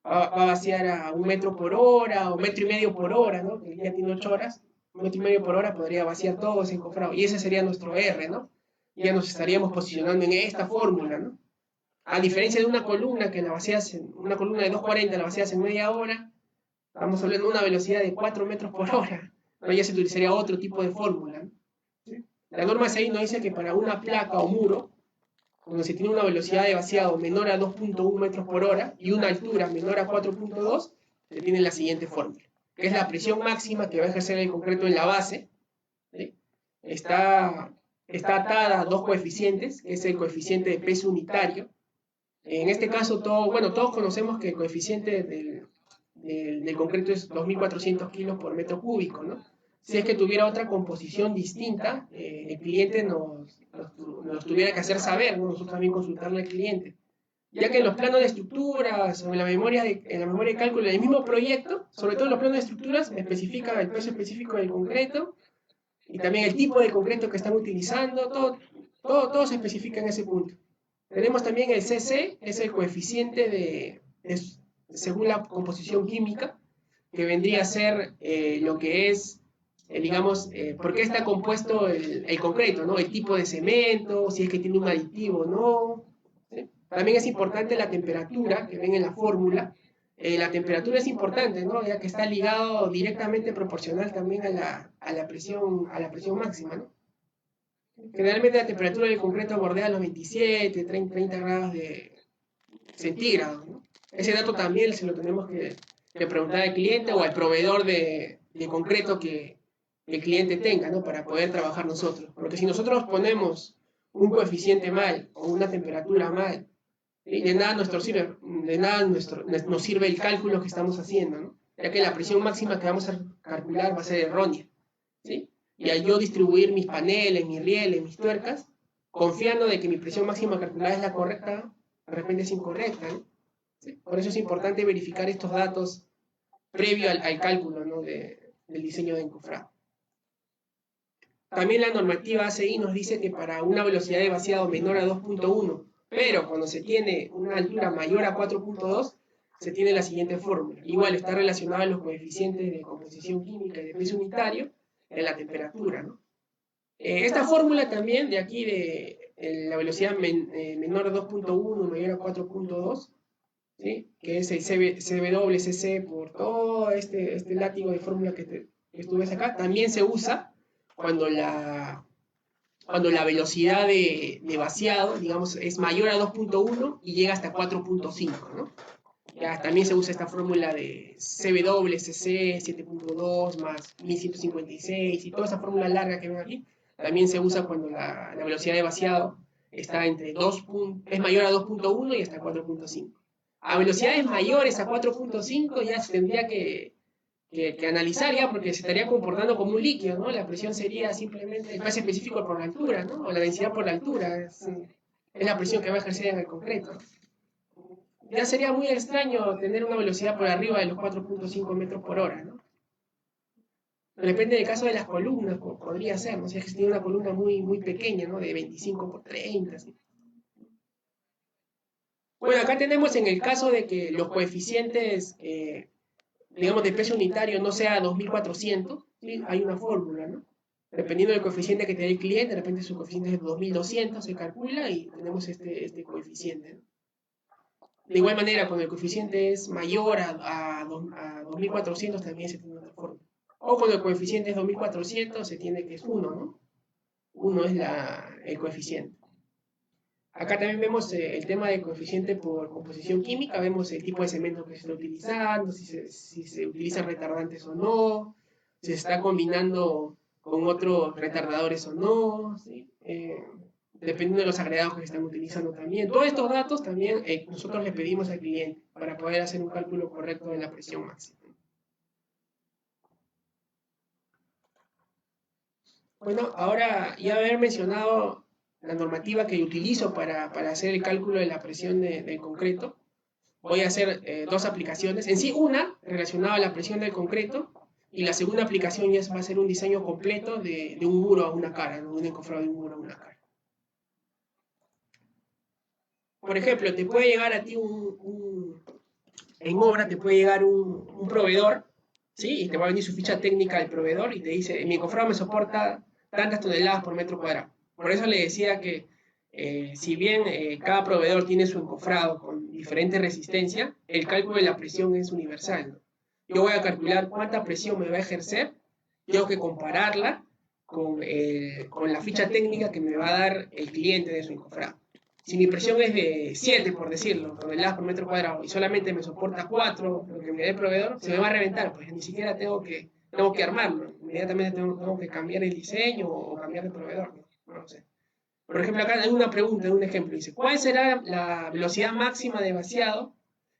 [SPEAKER 2] va a vaciar a 1 metro por hora o 1,5 metros por hora, ¿no? Que ya tiene 8 horas, 1,5 metros por hora podría vaciar todo ese encofrado. Y ese sería nuestro R, ¿no? Ya nos estaríamos posicionando en esta fórmula, ¿no? A diferencia de una columna que la vacías una columna de 240 la vacías en media hora, estamos hablando de una velocidad de 4 metros por hora. ¿No? Ya se utilizaría otro tipo de fórmula, ¿no? ¿Sí? La norma 6 nos dice que para una placa o muro, cuando se tiene una velocidad de vaciado menor a 2.1 metros por hora y una altura menor a 4.2, se tiene la siguiente fórmula, que es la presión máxima que va a ejercer el concreto en la base. ¿Sí? Está atada a dos coeficientes, que es el coeficiente de peso unitario. En este caso, todos conocemos que el coeficiente del concreto es 2.400 kilos por metro cúbico, ¿no? Si es que tuviera otra composición distinta, el cliente nos tuviera que hacer saber, ¿no? Nosotros también consultarle al cliente. Ya que en los planos de estructuras o en la memoria de cálculo del mismo proyecto, sobre todo en los planos de estructuras, me especifica el peso específico del concreto y también el tipo de concreto que están utilizando, todo se especifica en ese punto. Tenemos también el CC, es el coeficiente según la composición química, que vendría a ser lo que es, digamos, por qué está compuesto el concreto, ¿no? El tipo de cemento, si es que tiene un aditivo o no. ¿Sí? También es importante la temperatura que ven en la fórmula. La temperatura es importante, ¿no? Ya que está ligado directamente proporcional también a la presión máxima, ¿no? Generalmente la temperatura del concreto bordea los 27, 30 grados centígrados, ¿no? Ese dato también se lo tenemos que preguntar al cliente o al proveedor de concreto que el cliente tenga, ¿no? Para poder trabajar nosotros. Porque si nosotros ponemos un coeficiente mal o una temperatura mal, ¿sí? De nada nos sirve el cálculo que estamos haciendo, ¿no? Ya que la presión máxima que vamos a calcular va a ser errónea, ¿sí? Y al yo distribuir mis paneles, mis rieles, mis tuercas, confiando de que mi presión máxima calculada es la correcta, de repente es incorrecta, ¿no? ¿Sí? Por eso es importante verificar estos datos previo al cálculo, ¿no? del diseño de encofrado. También la normativa ACI nos dice que para una velocidad de vaciado menor a 2.1, pero cuando se tiene una altura mayor a 4.2, se tiene la siguiente fórmula. Igual está relacionada a los coeficientes de composición química y de peso unitario en la temperatura, ¿no? Esta fórmula también de aquí la velocidad menor a 2.1, mayor a 4.2, ¿sí? Que es el CWCC por todo este látigo de fórmula que tú ves acá, también se usa cuando la velocidad de vaciado, digamos, es mayor a 2.1 y llega hasta 4.5, ¿no? Ya, también se usa esta fórmula de CWCC 7.2 más 1156 y toda esa fórmula larga que ven aquí, también se usa cuando la velocidad de vaciado está entre es mayor a 2.1 y hasta 4.5. A velocidades mayores a 4.5 ya se tendría que analizar ya porque se estaría comportando como un líquido, ¿no? La presión sería simplemente el peso específico por la altura, ¿no? O la densidad por la altura, es la presión que va a ejercer en el concreto. Ya sería muy extraño tener una velocidad por arriba de los 4.5 metros por hora, ¿no? Depende del caso de las columnas, podría ser, ¿no? Si es que tiene una columna muy pequeña, ¿no? De 25 por 30, ¿sí? Bueno, acá tenemos en el caso de que los coeficientes, digamos, de peso unitario no sea 2400, ¿sí? Hay una fórmula, ¿no? Dependiendo del coeficiente que te dé el cliente, de repente su coeficiente es 2200, se calcula y tenemos este coeficiente, ¿no? De igual manera, cuando el coeficiente es mayor a 2400, también se tiene otra forma. O cuando el coeficiente es 2400, se tiene que es 1, ¿no? 1 es el coeficiente. Acá también vemos el tema del coeficiente por composición química, vemos el tipo de cemento que se está utilizando, si se utilizan retardantes o no, si se está combinando con otros retardadores o no, ¿sí? Dependiendo de los agregados que se están utilizando también. Todos estos datos también nosotros le pedimos al cliente para poder hacer un cálculo correcto de la presión máxima. Bueno, ahora ya haber mencionado la normativa que utilizo para hacer el cálculo de la presión del concreto, voy a hacer dos aplicaciones. En sí, una relacionada a la presión del concreto y la segunda aplicación ya va a ser un diseño completo de un muro a una cara, ¿no? Un encofrado de un muro a una cara. Por ejemplo, te puede llegar a ti en obra, te puede llegar un proveedor, ¿sí? Y te va a venir su ficha técnica del proveedor y te dice, mi encofrado me soporta tantas toneladas por metro cuadrado. Por eso le decía que si bien cada proveedor tiene su encofrado con diferente resistencia, el cálculo de la presión es universal, ¿no? Yo voy a calcular cuánta presión me va a ejercer, tengo que compararla con la ficha técnica que me va a dar el cliente de su encofrado. Si mi presión es de 7, por decirlo, toneladas por metro cuadrado, y solamente me soporta 4, lo que me dé el proveedor, se me va a reventar, pues ni siquiera tengo que armarlo. Inmediatamente tengo que cambiar el diseño o cambiar de proveedor, no lo sé. Por ejemplo, acá hay una pregunta, un ejemplo. Dice, ¿cuál será la velocidad máxima de vaciado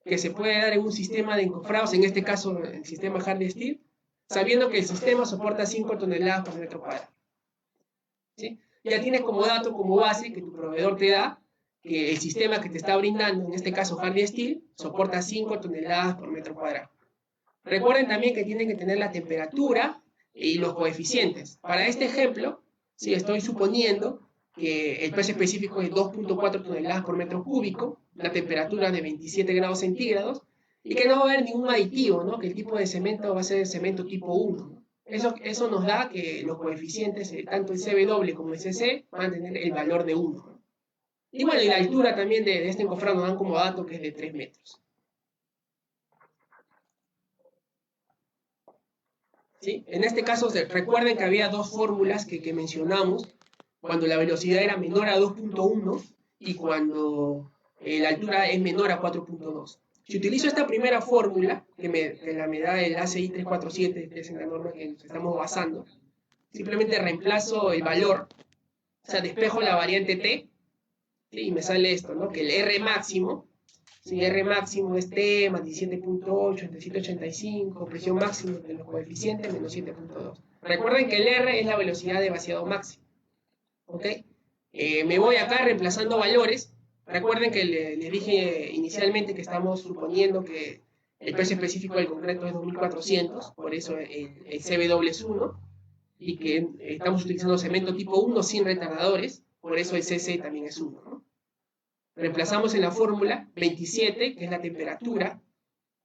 [SPEAKER 2] que se puede dar en un sistema de encofrados, en este caso el sistema Hardie Steel, sabiendo que el sistema soporta 5 toneladas por metro cuadrado? ¿Sí? Ya tienes como dato, como base, que tu proveedor te da, que el sistema que te está brindando, en este caso Hardie Steel, soporta 5 toneladas por metro cuadrado. Recuerden también que tienen que tener la temperatura y los coeficientes. Para este ejemplo, si estoy suponiendo que el peso específico es 2.4 toneladas por metro cúbico, la temperatura de 27 grados centígrados, y que no va a haber ningún aditivo, ¿no? Que el tipo de cemento va a ser cemento tipo 1, ¿no? Eso nos da que los coeficientes, tanto el CW como el CC, van a tener el valor de 1, ¿no? Y bueno, y la altura también de este encofrado nos dan como dato que es de 3 metros. ¿Sí? En este caso, recuerden que había dos fórmulas que mencionamos, cuando la velocidad era menor a 2.1 y cuando la altura es menor a 4.2. Si utilizo esta primera fórmula, que me da el ACI 347, que es en la norma que nos estamos basando, simplemente reemplazo el valor, o sea, despejo la variante T, ¿sí? Y me sale esto, ¿no? Que el R máximo, si R máximo es T más 17.8 entre 185, presión máxima de los coeficientes menos 7.2. Recuerden que el R es la velocidad de vaciado máximo. ¿Ok? Me voy acá reemplazando valores. Recuerden que les dije inicialmente que estamos suponiendo que el peso específico del concreto es 2400, por eso el CW es 1, y que estamos utilizando cemento tipo 1 sin retardadores, por eso el CC también es 1, ¿no? Reemplazamos en la fórmula 27, que es la temperatura,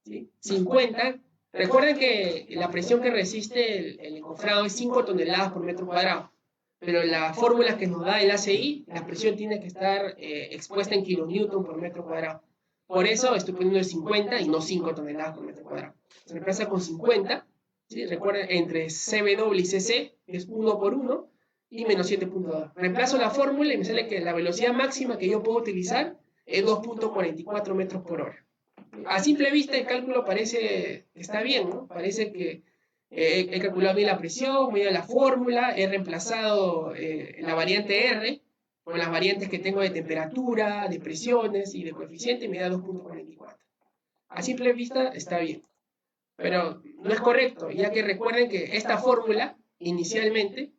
[SPEAKER 2] ¿sí? 50. Recuerden que la presión que resiste el encofrado es 5 toneladas por metro cuadrado. pero la fórmula que nos da el ACI, la presión tiene que estar expuesta en kilonewton por metro cuadrado. Por eso estoy poniendo el 50 y no 5 toneladas por metro cuadrado. Se reemplaza con 50, ¿sí? Recuerden, entre CW y CC es 1 por 1 y menos 7.2. Reemplazo la fórmula y me sale que la velocidad máxima que yo puedo utilizar es 2.44 metros por hora. A simple vista el cálculo parece, está bien, ¿no? Parece que he calculado bien la presión, me dio la fórmula, he reemplazado la variante R con las variantes que tengo de temperatura, de presiones y de coeficiente, y me da 2.44. A simple vista está bien, pero no es correcto, ya que recuerden que esta fórmula inicialmente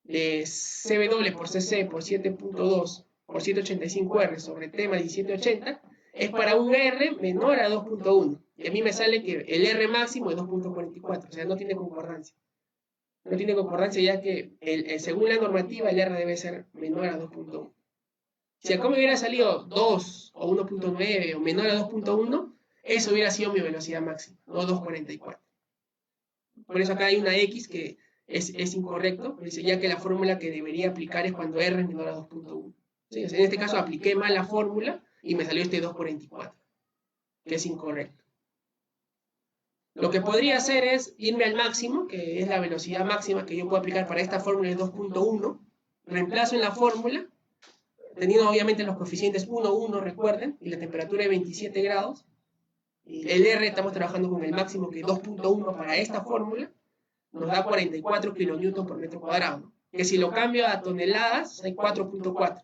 [SPEAKER 2] de CW por CC por 7.2 por 785R sobre T más 1780 es para un R menor a 2.1. Y a mí me sale que el R máximo es 2.44, o sea, no tiene concordancia. No tiene concordancia ya que según la normativa el R debe ser menor a 2.1. Si acá me hubiera salido 2 o 1.9 o menor a 2.1, eso hubiera sido mi velocidad máxima, no 2.44. Por eso acá hay una X que es incorrecto, ya que la fórmula que debería aplicar es cuando R es menor a 2.1. ¿Sí? O sea, en este caso apliqué mal la fórmula y me salió este 2.44, que es incorrecto. Lo que podría hacer es irme al máximo, que es la velocidad máxima que yo puedo aplicar para esta fórmula es 2.1, reemplazo en la fórmula, teniendo obviamente los coeficientes 1, 1, recuerden, y la temperatura de 27 grados, y el R estamos trabajando con el máximo que es 2.1 para esta fórmula, nos da 44 kilonewton por metro cuadrado, que si lo cambio a toneladas hay 4.4.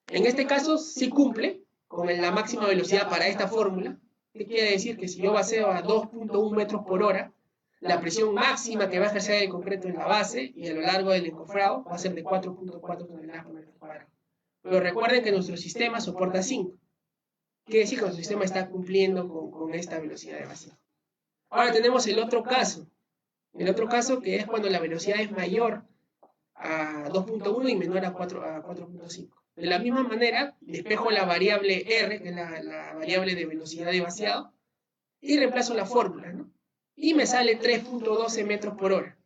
[SPEAKER 2] En este caso sí cumple con la máxima velocidad para esta fórmula. ¿Qué quiere decir? Que si yo baseo a 2.1 metros por hora, la presión máxima que va a ejercer el concreto en la base y a lo largo del encofrado va a ser de 4.4 toneladas por metro cuadrado. Pero recuerden que nuestro sistema soporta 5. Quiere decir que nuestro sistema está cumpliendo con esta velocidad de baseo. Ahora tenemos el otro caso. El otro caso que es cuando la velocidad es mayor a 2.1 y menor a 4.5. De la misma manera, despejo la variable R, que es la variable de velocidad de vaciado, y reemplazo la fórmula, ¿no? Y me sale 3.12 metros por hora.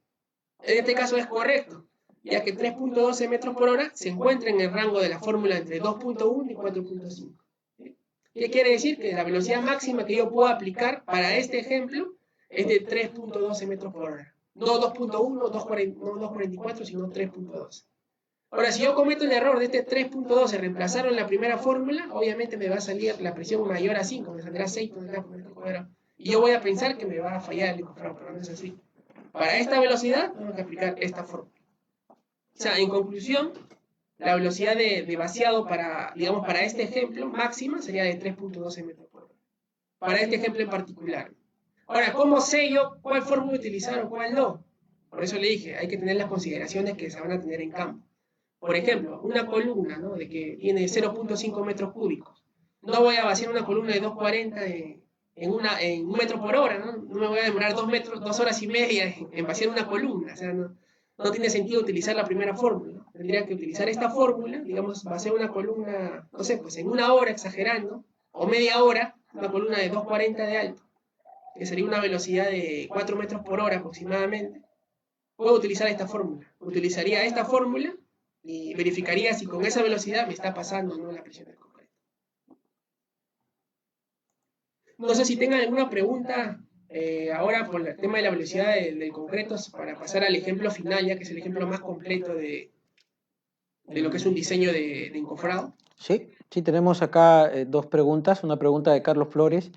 [SPEAKER 2] En este caso es correcto, ya que 3.12 metros por hora se encuentra en el rango de la fórmula entre 2.1 y 4.5. ¿Qué quiere decir? Que la velocidad máxima que yo puedo aplicar para este ejemplo es de 3.12 metros por hora. No 2.1, no 2.44, sino 3.12. Ahora, si yo cometo el error de este 3.12, reemplazaron la primera fórmula, obviamente me va a salir la presión mayor a 5, me saldrá 6 toneladas por metro cuadrado. Y yo voy a pensar que me va a fallar el encofrado, pero no es así. Para esta velocidad, tengo que aplicar esta fórmula. O sea, en conclusión, la velocidad de vaciado para, digamos, para este ejemplo máxima sería de 3.12 metros por hora. Para este ejemplo en particular. Ahora, ¿cómo sé yo cuál fórmula utilizar o cuál no? Por eso le dije, hay que tener las consideraciones que se van a tener en campo. Por ejemplo, una columna, ¿no? De que tiene 0.5 metros cúbicos. No voy a vaciar una columna de 240 en 1 metro por hora, ¿no? No me voy a demorar 2 horas y media en vaciar una columna. O sea, no tiene sentido utilizar la primera fórmula, ¿no? Tendría que utilizar esta fórmula, digamos, vaciar una columna, no sé, pues en 1 hora, exagerando, o media hora, una columna de 240 de alto, que sería una velocidad de 4 metros por hora aproximadamente. Puedo utilizar esta fórmula. Utilizaría esta fórmula y verificaría si con esa velocidad me está pasando o no la presión del concreto. No sé si tengan alguna pregunta ahora por el tema de la velocidad del concreto para pasar al ejemplo final, ya que es el ejemplo más completo de lo que es un diseño de encofrado.
[SPEAKER 1] Sí, tenemos acá 2 preguntas. Una pregunta de Carlos Flores,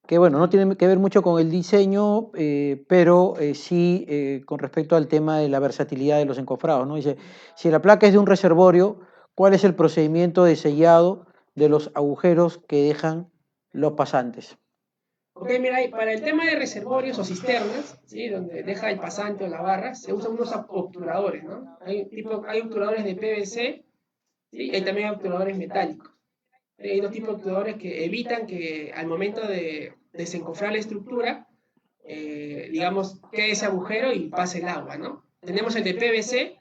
[SPEAKER 1] que bueno, no tiene que ver mucho con el diseño, pero sí con respecto al tema de la versatilidad de los encofrados, ¿no? Dice, si la placa es de un reservorio, ¿cuál es el procedimiento de sellado de los agujeros que dejan los pasantes?
[SPEAKER 2] Ok, mira, para el tema de reservorios o cisternas, ¿sí? Donde deja el pasante o la barra, se usan unos obturadores, ¿no? Hay obturadores de PVC, ¿sí? Y hay también obturadores metálicos. Hay 2 tipos de obturadores que evitan que al momento de desencofrar la estructura, digamos, quede ese agujero y pase el agua, ¿no? Tenemos el de PVC,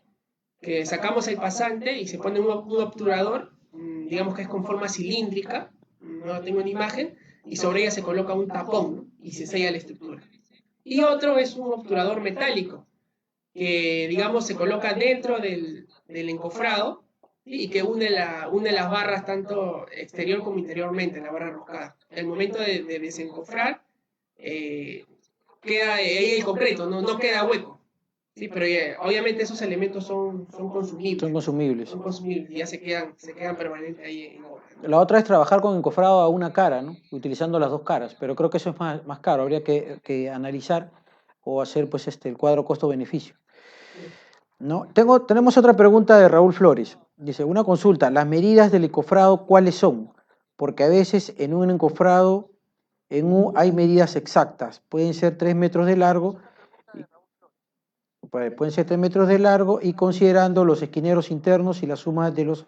[SPEAKER 2] que sacamos el pasante y se pone un obturador, digamos que es con forma cilíndrica, no lo tengo en imagen, y sobre ella se coloca un tapón, ¿no? Y se sella la estructura. Y otro es un obturador metálico, que digamos se coloca dentro del del encofrado, ¿sí? Y que une las barras tanto exterior como interiormente, la barra roscada. El momento de desencofrar, eh, queda ahí el concreto, no queda hueco. Sí, pero obviamente esos elementos son
[SPEAKER 1] Son
[SPEAKER 2] consumibles, ¿no?
[SPEAKER 1] consumibles.
[SPEAKER 2] Son consumibles y ya se quedan permanentes ahí en obra, ¿no?
[SPEAKER 1] La otra es trabajar con encofrado a una cara, ¿no? Utilizando las dos caras, pero creo que eso es más caro. Habría que analizar o hacer pues, el cuadro costo-beneficio.
[SPEAKER 2] Sí.
[SPEAKER 1] ¿No? Tenemos otra pregunta de Raúl Flores. Dice, una consulta, ¿las medidas del encofrado cuáles son? Porque a veces en un encofrado hay medidas exactas. Pueden ser 3 metros de largo, pueden ser 3 metros de largo y considerando los esquineros internos y la suma de los...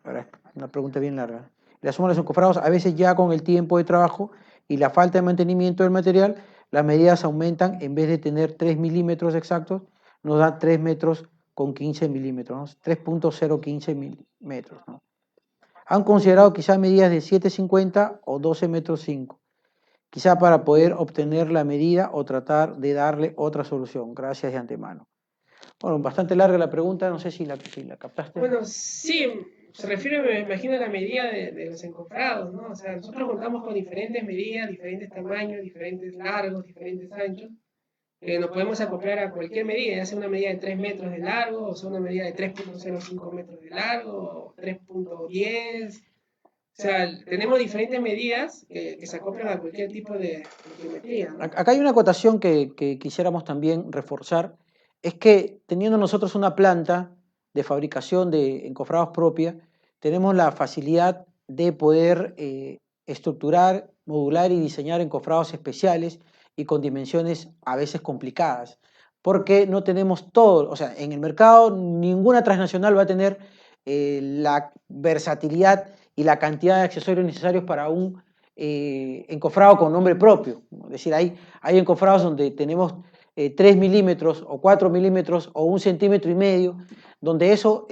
[SPEAKER 1] Ahora, una pregunta bien larga. La suma de los encofrados, a veces ya con el tiempo de trabajo y la falta de mantenimiento del material, las medidas aumentan, en vez de tener 3 milímetros exactos, nos da 3 metros con 15 milímetros, ¿no? 3.015 milímetros, ¿no? Han considerado quizás medidas de 7,50 o 12 metros 5, quizá para poder obtener la medida o tratar de darle otra solución. Gracias de antemano. Bueno, bastante larga la pregunta, no sé si la captaste.
[SPEAKER 2] Bueno, sí, se refiere, me imagino, a la medida de los encofrados, ¿no? O sea, nosotros contamos con diferentes medidas, diferentes tamaños, diferentes largos, diferentes anchos, que nos podemos acoplar a cualquier medida, ya sea una medida de 3 metros de largo, o sea una medida de 3.05 metros de largo, o 3.10. O sea, tenemos diferentes medidas que se acoplan a cualquier tipo de geometría, ¿no?
[SPEAKER 1] Acá hay una acotación que quisiéramos también reforzar, es que teniendo nosotros una planta de fabricación de encofrados propia, tenemos la facilidad de poder estructurar, modular y diseñar encofrados especiales y con dimensiones a veces complicadas, porque no tenemos todo, o sea, en el mercado ninguna transnacional va a tener la versatilidad y la cantidad de accesorios necesarios para un encofrado con nombre propio. Es decir, hay encofrados donde tenemos 3 milímetros o 4 milímetros o 1,5 centímetros, donde eso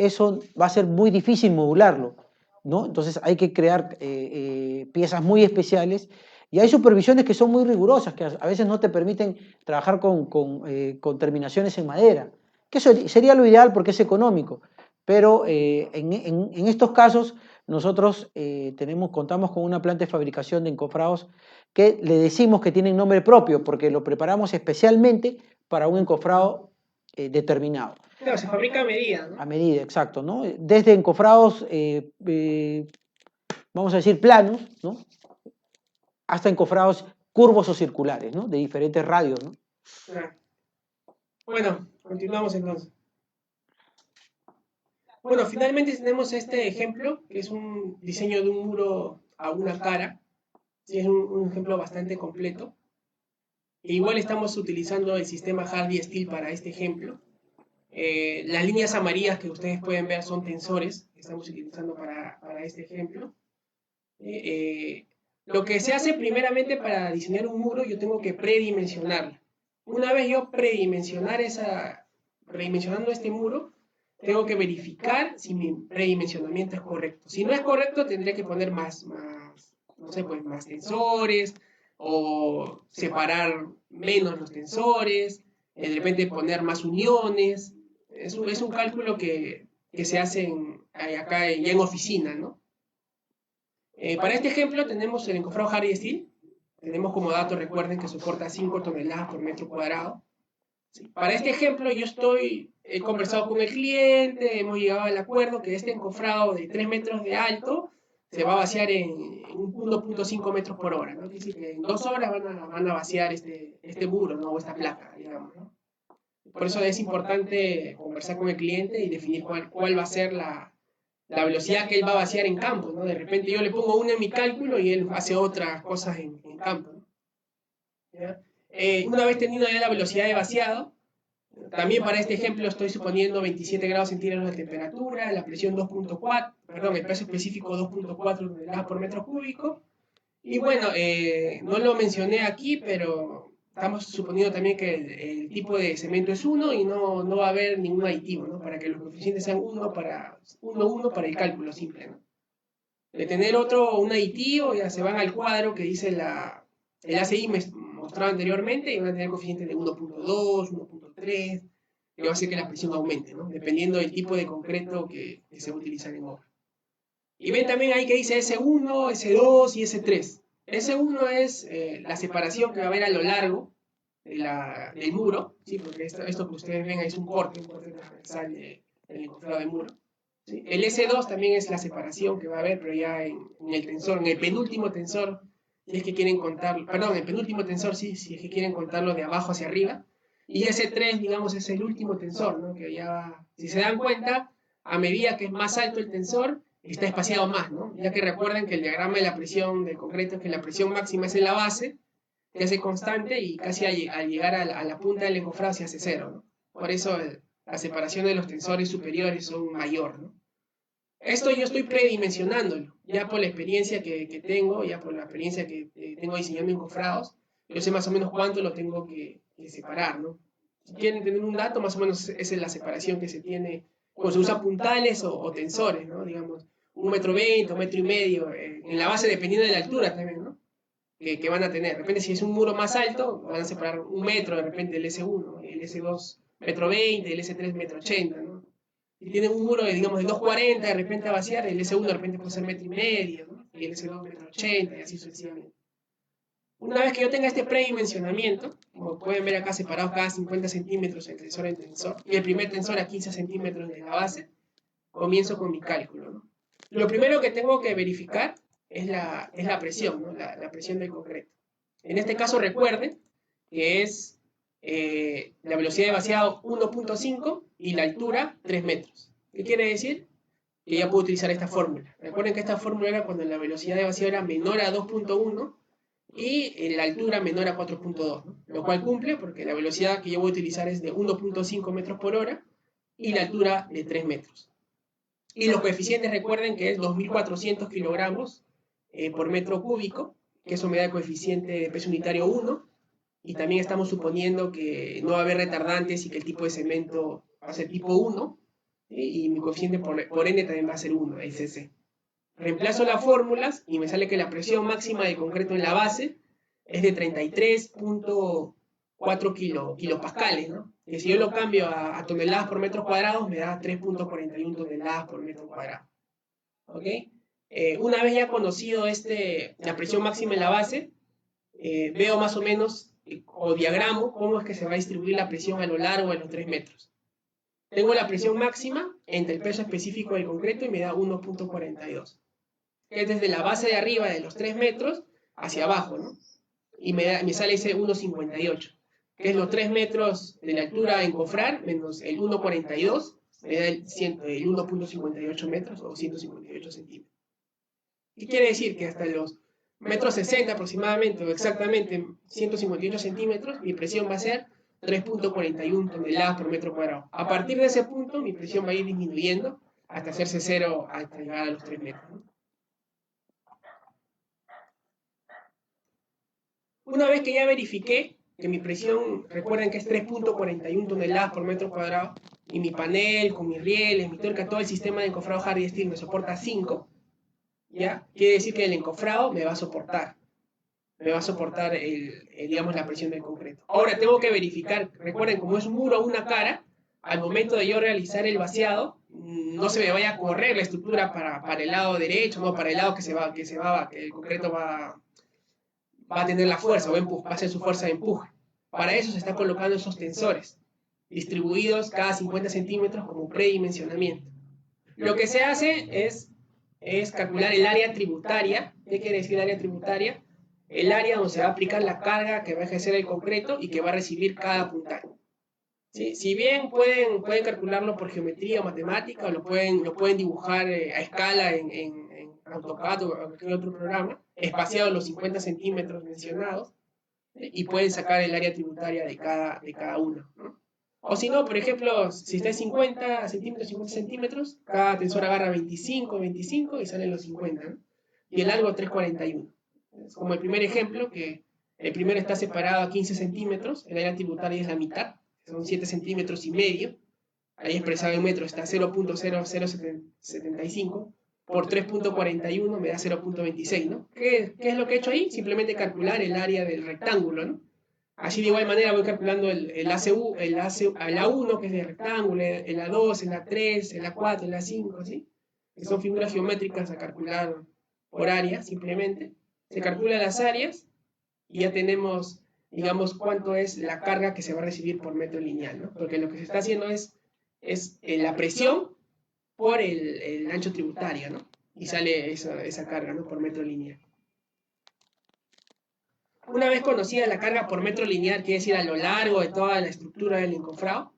[SPEAKER 1] va a ser muy difícil modularlo, ¿no? Entonces hay que crear piezas muy especiales y hay supervisiones que son muy rigurosas, que a veces no te permiten trabajar con terminaciones en madera, que eso sería lo ideal porque es económico, pero en estos casos nosotros contamos con una planta de fabricación de encofrados que le decimos que tienen nombre propio porque lo preparamos especialmente para un encofrado determinado.
[SPEAKER 2] Claro, se fabrica a medida, ¿no?
[SPEAKER 1] A medida, exacto, ¿no? Desde encofrados, vamos a decir, planos, ¿no? Hasta encofrados curvos o circulares, ¿no? De diferentes radios, ¿no?
[SPEAKER 2] Claro. Bueno, continuamos entonces. Bueno, finalmente tenemos este ejemplo, que es un diseño de un muro a una cara. Sí, es un ejemplo bastante completo. E igual estamos utilizando el sistema Hardy Steel para este ejemplo. Las líneas amarillas que ustedes pueden ver son tensores que estamos utilizando para este ejemplo. Lo que se hace primeramente para diseñar un muro, yo tengo que predimensionarlo. Una vez yo predimensionando este muro, tengo que verificar si mi predimensionamiento es correcto. Si no es correcto, tendré que poner no sé, pues más tensores o separar menos los tensores, de repente poner más uniones. Es un cálculo que se hace acá ya en oficina, ¿no? Para este ejemplo tenemos el encofrado Hardy Steel. Tenemos como dato, recuerden que soporta 5 toneladas por metro cuadrado. Sí. Para este ejemplo he conversado con el cliente, hemos llegado al acuerdo que este encofrado de 3 metros de alto se va a vaciar en 1.5 metros por hora, ¿no? Es decir, que en 2 horas van a vaciar este muro, ¿no? O esta placa, digamos, ¿no? Por eso es importante conversar con el cliente y definir cuál va a ser la velocidad que él va a vaciar en campo, ¿no? De repente yo le pongo una en mi cálculo y él hace otras cosas en campo, ¿no? Una vez tenido ya la velocidad de vaciado, también para este ejemplo estoy suponiendo 27 grados centígrados de temperatura, la presión 2.4, perdón, el peso específico 2.4 toneladas por metro cúbico. Y bueno, no lo mencioné aquí, pero estamos suponiendo también que el tipo de cemento es 1 y no va a haber ningún aditivo, ¿no? Para que los coeficientes sean 1 para el cálculo simple, ¿no? De tener un aditivo, ya se van al cuadro que dice el ACI mostrado anteriormente y van a tener coeficientes de 1.2, 1.3. que va a hacer que la presión aumente, ¿no? Dependiendo del tipo de concreto que se va a utilizar en obra. Y ven también ahí que dice S1, S2 y S3. S1 es la separación que va a haber a lo largo del muro, ¿sí? Porque esto que ustedes ven ahí es un corte transversal del encofrado de muro. ¿Sí? El S2 también es la separación que va a haber, pero ya en el tensor, en el penúltimo tensor, si es que quieren contarlo, perdón, el penúltimo tensor, sí, si es que quieren contarlo de abajo hacia arriba. Y S3, digamos, es el último tensor, ¿no? Que ya, si se dan cuenta, a medida que es más alto el tensor, está espaciado más, ¿no? Ya que recuerden que el diagrama de la presión del concreto es que la presión máxima es en la base, que hace constante y casi al llegar a la punta del encofrado se hace cero, ¿no? Por eso la separación de los tensores superiores son mayor, ¿no? Esto yo estoy predimensionándolo, ya por la experiencia que tengo, ya por la experiencia que tengo diseñando encofrados, yo sé más o menos cuánto lo tengo que separar, ¿no? Si quieren tener un dato, más o menos esa es la separación que se tiene, cuando se usa puntales o tensores, ¿no? Digamos, 1,20 m, 1,5 m, en la base dependiendo de la altura también, ¿no? Que van a tener. De repente, si es un muro más alto, van a separar 1 metro, de repente el S1, el S2 1,20 m, el S3 1,80 m, ¿no? Si tienen un muro, digamos, de 2,40 m, de repente a vaciar, el S1 de repente puede ser 1,5 m, ¿no? Y el S2 1,80 m, y así sucesivamente. Una vez que yo tenga este predimensionamiento, como pueden ver acá separados cada 50 centímetros el tensor en tensor, y el primer tensor a 15 centímetros de la base, comienzo con mi cálculo, ¿no? Lo primero que tengo que verificar es la presión, ¿no? La presión del concreto. En este caso recuerden que es la velocidad de vaciado 1,5 y la altura 3 metros. ¿Qué quiere decir? Que ya puedo utilizar esta fórmula. Recuerden que esta fórmula era cuando la velocidad de vaciado era menor a 2,1 y la altura menor a 4,2, ¿no? Lo cual cumple porque la velocidad que yo voy a utilizar es de 1,5 metros por hora y la altura de 3 metros. Y los coeficientes recuerden que es 2.400 kilogramos por metro cúbico, que eso me da el coeficiente de peso unitario 1, y también estamos suponiendo que no va a haber retardantes y que el tipo de cemento va a ser tipo 1, y mi coeficiente por n también va a ser 1, SC. Reemplazo las fórmulas y me sale que la presión máxima de concreto en la base es de 33,4 kilopascales, ¿no? Que si yo lo cambio a toneladas por metros cuadrados, me da 3,41 toneladas por metro cuadrado. ¿Ok? Una vez ya conocido la presión máxima en la base, veo más o menos, o diagramo, cómo es que se va a distribuir la presión a lo largo de los 3 metros. Tengo la presión máxima entre el peso específico del concreto y me da 1,42. Que es desde la base de arriba de los 3 metros hacia abajo, ¿no? Y me sale ese 1,58, que es los 3 metros de la altura a encofrar menos el 1,42, me da el 1,58 metros o 158 centímetros. ¿Qué quiere decir? Que hasta los metros 60 aproximadamente, o exactamente 158 centímetros, mi presión va a ser 3,41 toneladas por metro cuadrado. A partir de ese punto, mi presión va a ir disminuyendo hasta hacerse cero, hasta llegar a los 3 metros, ¿no? Una vez que ya verifiqué que mi presión, recuerden que es 3,41 toneladas por metro cuadrado, y mi panel, con mis rieles, mi tuerca, todo el sistema de encofrado Hardy Steel me soporta 5, ¿ya? Quiere decir que el encofrado me va a soportar digamos, la presión del concreto. Ahora tengo que verificar, recuerden, como es un muro a una cara, al momento de yo realizar el vaciado, no se me vaya a correr la estructura para el lado derecho, no, para el lado que el concreto va a tener la fuerza, va a ser su fuerza de empuje. Para eso se están colocando esos tensores, distribuidos cada 50 centímetros como predimensionamiento. Lo que se hace es calcular el área tributaria. ¿Qué quiere decir área tributaria? El área donde se va a aplicar la carga que va a ejercer el concreto y que va a recibir cada puntal. ¿Sí? Si bien pueden calcularlo por geometría o matemática, o lo pueden dibujar a escala en AutoCAD o cualquier otro programa, espaciado los 50 centímetros mencionados, y pueden sacar el área tributaria de cada uno, ¿no? O si no, por ejemplo, si está en 50 centímetros, cada tensor agarra 25 y salen los 50, ¿no? Y el largo 3,41. Es como el primer ejemplo, que el primero está separado a 15 centímetros, el área tributaria es la mitad, son 7,5 centímetros, ahí expresado en metros está 0,0075, por 3,41 me da 0,26, ¿no? ¿Qué es lo que he hecho ahí? Simplemente calcular el área del rectángulo, ¿no? Así de igual manera voy calculando el ACU, el A1, que es de rectángulo, el A2, el A3, el A4, el A5, ¿sí? Que son figuras geométricas a calcular por área, simplemente. Se calculan las áreas y ya tenemos, digamos, cuánto es la carga que se va a recibir por metro lineal, ¿no? Porque lo que se está haciendo es la presión por el ancho tributario, ¿no? Y sale esa carga, ¿no? Por metro lineal. Una vez conocida la carga por metro lineal, quiere decir a lo largo de toda la estructura del encofrado,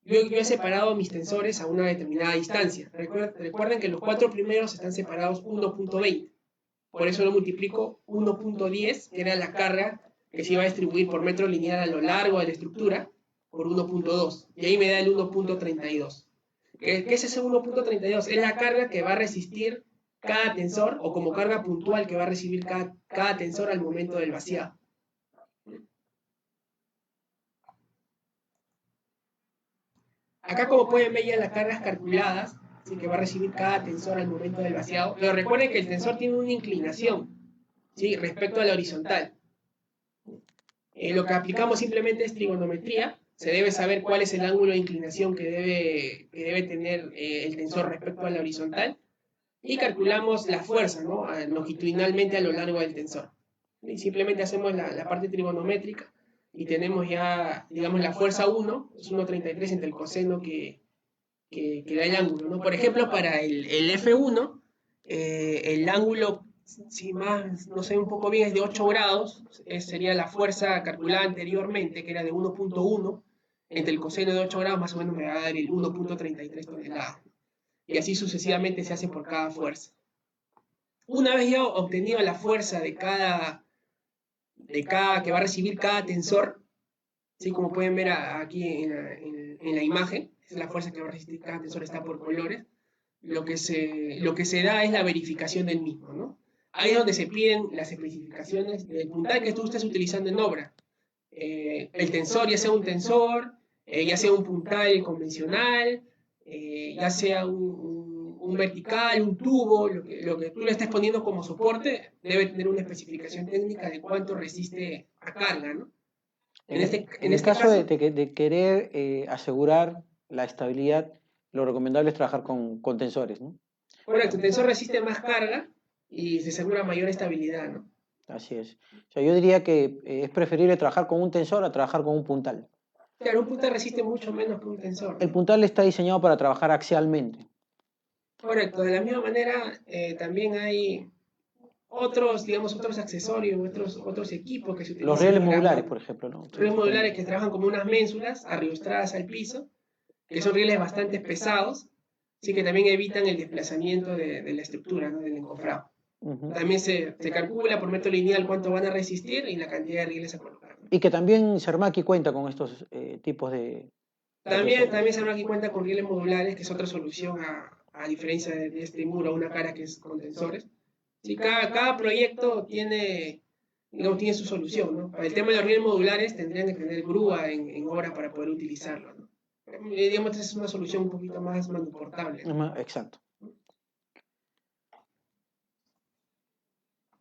[SPEAKER 2] yo he separado mis tensores a una determinada distancia. Recuerden que los 4 primeros están separados 1.20. Por eso lo multiplico 1.10, que era la carga que se iba a distribuir por metro lineal a lo largo de la estructura, por 1.2. Y ahí me da el 1.32. ¿Qué es ese 1.32? Es la carga que va a resistir cada tensor, o como carga puntual que va a recibir cada tensor al momento del vaciado. Acá, como pueden ver, ya las cargas calculadas, así que va a recibir cada tensor al momento del vaciado. Pero recuerden que el tensor tiene una inclinación, ¿sí? Respecto a la horizontal. Lo que aplicamos simplemente es trigonometría. Se debe saber cuál es el ángulo de inclinación que debe tener el tensor respecto a la horizontal. Y calculamos la fuerza, ¿no? Longitudinalmente a lo largo del tensor. Y simplemente hacemos la parte trigonométrica y tenemos ya, digamos, la fuerza 1, es 1.33 entre el coseno que da el ángulo, ¿no? Por ejemplo, para el F1, el ángulo, si más, no sé un poco bien, es de 8 grados, sería la fuerza calculada anteriormente, que era de 1.1, entre el coseno de 8 grados, más o menos me va a dar el 1.33 toneladas. Y así sucesivamente se hace por cada fuerza. Una vez ya obtenido la fuerza de cada que va a recibir cada tensor, ¿sí? Como pueden ver aquí en la imagen, es la fuerza que va a recibir cada tensor, está por colores, lo que se da es la verificación del mismo, ¿no? Ahí es donde se piden las especificaciones del puntal que tú estés utilizando en obra. El tensor, ya sea un tensor, ya sea un puntal convencional, ya sea un vertical, un tubo, lo que tú le estés poniendo como soporte, debe tener una especificación técnica de cuánto resiste a carga, ¿no?
[SPEAKER 1] En el caso de querer asegurar la estabilidad, lo recomendable es trabajar con tensores, ¿no?
[SPEAKER 2] Correcto, el tensor resiste más carga y se asegura mayor estabilidad, ¿no?
[SPEAKER 1] Así es. O sea, yo diría que es preferible trabajar con un tensor a trabajar con un puntal.
[SPEAKER 2] Claro, un puntal resiste mucho menos que un tensor, ¿no?
[SPEAKER 1] El puntal está diseñado para trabajar axialmente.
[SPEAKER 2] Correcto, de la misma manera también hay otros accesorios, otros equipos que se utilizan.
[SPEAKER 1] Los rieles modulares, por ejemplo, ¿no?
[SPEAKER 2] Rieles modulares que trabajan como unas ménsulas arrostradas al piso, que son rieles bastante pesados, así que también evitan el desplazamiento de la estructura, ¿no? Del encofrado. También se calcula por metro lineal cuánto van a resistir y la cantidad de rieles a colocar, ¿no?
[SPEAKER 1] Y que también Sermaki cuenta con estos tipos de...
[SPEAKER 2] También Sermaki cuenta con rieles modulares, que es otra solución a diferencia de este muro, una cara que es con tensores. Sí, cada proyecto tiene, digamos, tiene su solución, ¿no? Para el tema de los rieles modulares tendrían que tener grúa en obra para poder utilizarlo, ¿no? Digamos, esa es una solución un poquito más manuportable, ¿no?
[SPEAKER 1] Exacto.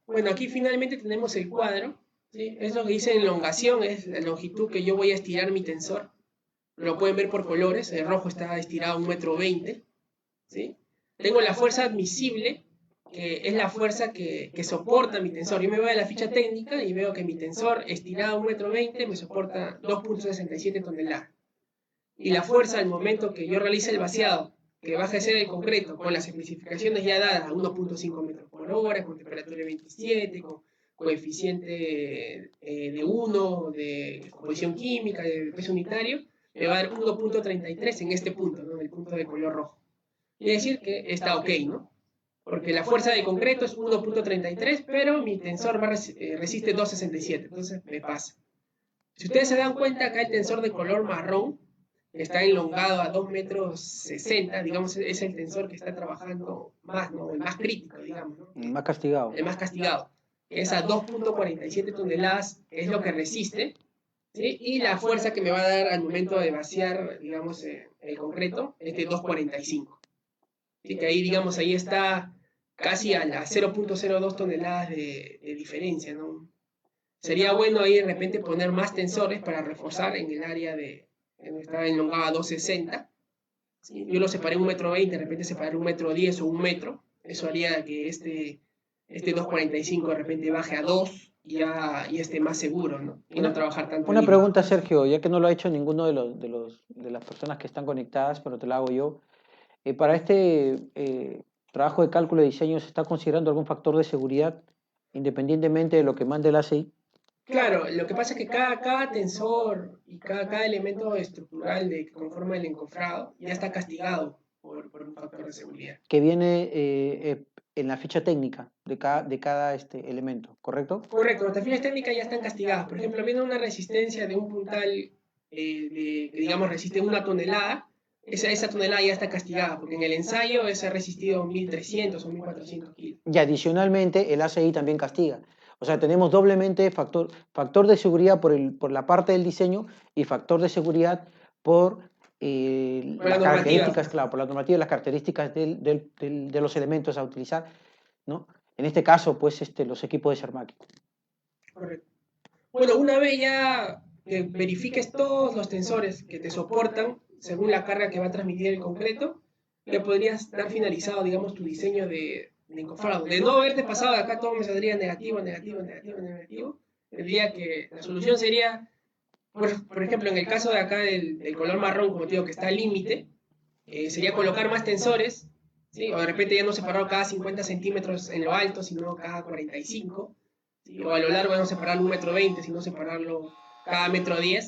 [SPEAKER 2] Bueno, aquí finalmente tenemos el cuadro, ¿sí? Es lo que dice elongación, es la longitud que yo voy a estirar mi tensor. Lo pueden ver por colores, el rojo está estirado a 1,20 m, ¿sí? Tengo la fuerza admisible, que es la fuerza que soporta mi tensor. Yo me voy a la ficha técnica y veo que mi tensor estirado a 1,20 m me soporta 2.67 toneladas. Y la fuerza al momento que yo realice el vaciado, que va a ejercer el concreto, con las especificaciones ya dadas a 1.5 metros por hora, con temperatura de 27, con coeficiente de 1, de composición química, de peso unitario, me va a dar 1.33 en este punto, ¿no? En el punto de color rojo. Quiere decir que está ok, ¿no? Porque la fuerza de concreto es 1.33, pero mi tensor resiste 2.67, entonces me pasa. Si ustedes se dan cuenta, acá el tensor de color marrón está elongado a 2,60 m, digamos, es el tensor que está trabajando más, ¿no? El más crítico, digamos, ¿no?
[SPEAKER 1] El más castigado.
[SPEAKER 2] El más castigado. Es a 2.47 toneladas, es lo que resiste, ¿sí? Y la fuerza que me va a dar al momento de vaciar, digamos, el concreto es de 2.45. Así que ahí, digamos, ahí está casi a las 0.02 toneladas de diferencia, ¿no? Sería bueno ahí de repente poner más tensores para reforzar en el área estaba enlongada 260. ¿Sí? Yo lo separé 1,20 m, de repente separé 1,10 m o 1 m. Eso haría que este 2,45 de repente baje a 2 y esté más seguro, ¿no? Y no trabajar tanto
[SPEAKER 1] Una
[SPEAKER 2] en
[SPEAKER 1] pregunta, Sergio, ya que no lo ha hecho ninguno de las personas que están conectadas, pero te la hago yo. Para este trabajo de cálculo de diseño, ¿se está considerando algún factor de seguridad independientemente de lo que mande el ACI?
[SPEAKER 2] Claro, lo que pasa es que cada tensor y cada elemento estructural que conforma el encofrado ya está castigado por un factor de seguridad.
[SPEAKER 1] Que viene en la ficha técnica de cada elemento, ¿correcto?
[SPEAKER 2] Correcto, las fines técnicas ya están castigadas. Por ejemplo, viene una resistencia de un puntal que digamos resiste 1 tonelada, esa tonelada ya está castigada, porque en el ensayo ha resistido 1.300 o 1.400 kilos.
[SPEAKER 1] Y adicionalmente el ACI también castiga. O sea, tenemos doblemente factor de seguridad por la parte del diseño y factor de seguridad por las características, claro, por la normativa y las características de los elementos a utilizar, ¿no? En este caso, pues, los equipos de Cermaq.
[SPEAKER 2] Correcto. Bueno, una vez ya que verifiques todos los tensores que te soportan según la carga que va a transmitir el concreto, ya podrías dar finalizado, digamos, tu diseño de encofrado. De no haberte pasado de acá, todo me saldría negativo, negativo, negativo, negativo. Tendría que, la solución sería, por ejemplo, en el caso de acá del color marrón, como te digo, que está al límite, sería colocar más tensores, ¿sí? O de repente ya no separar cada 50 centímetros en lo alto, sino cada 45, ¿sí? O a lo largo ya no separarlo 1,20 m, sino separarlo cada 1,10 m,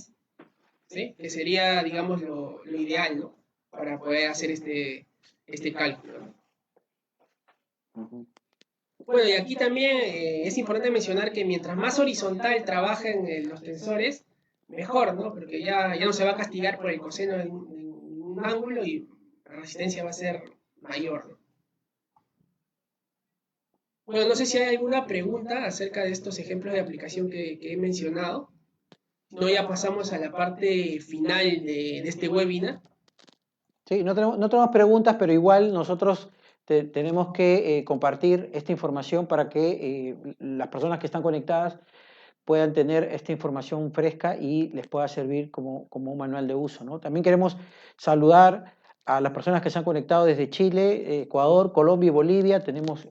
[SPEAKER 2] ¿sí? Que sería, digamos, lo ideal, ¿no? Para poder hacer este cálculo, ¿no? Bueno, y aquí también es importante mencionar que mientras más horizontal trabajen los tensores, mejor, ¿no? Porque ya no se va a castigar por el coseno de un ángulo y la resistencia va a ser mayor, ¿no? Bueno, no sé si hay alguna pregunta acerca de estos ejemplos de aplicación que he mencionado. Si no, ya pasamos a la parte final de este webinar.
[SPEAKER 1] Sí, no tenemos preguntas, pero igual nosotros tenemos que compartir esta información para que las personas que están conectadas puedan tener esta información fresca y les pueda servir como un manual de uso, ¿no? También queremos saludar a las personas que se han conectado desde Chile, Ecuador, Colombia y Bolivia. Tenemos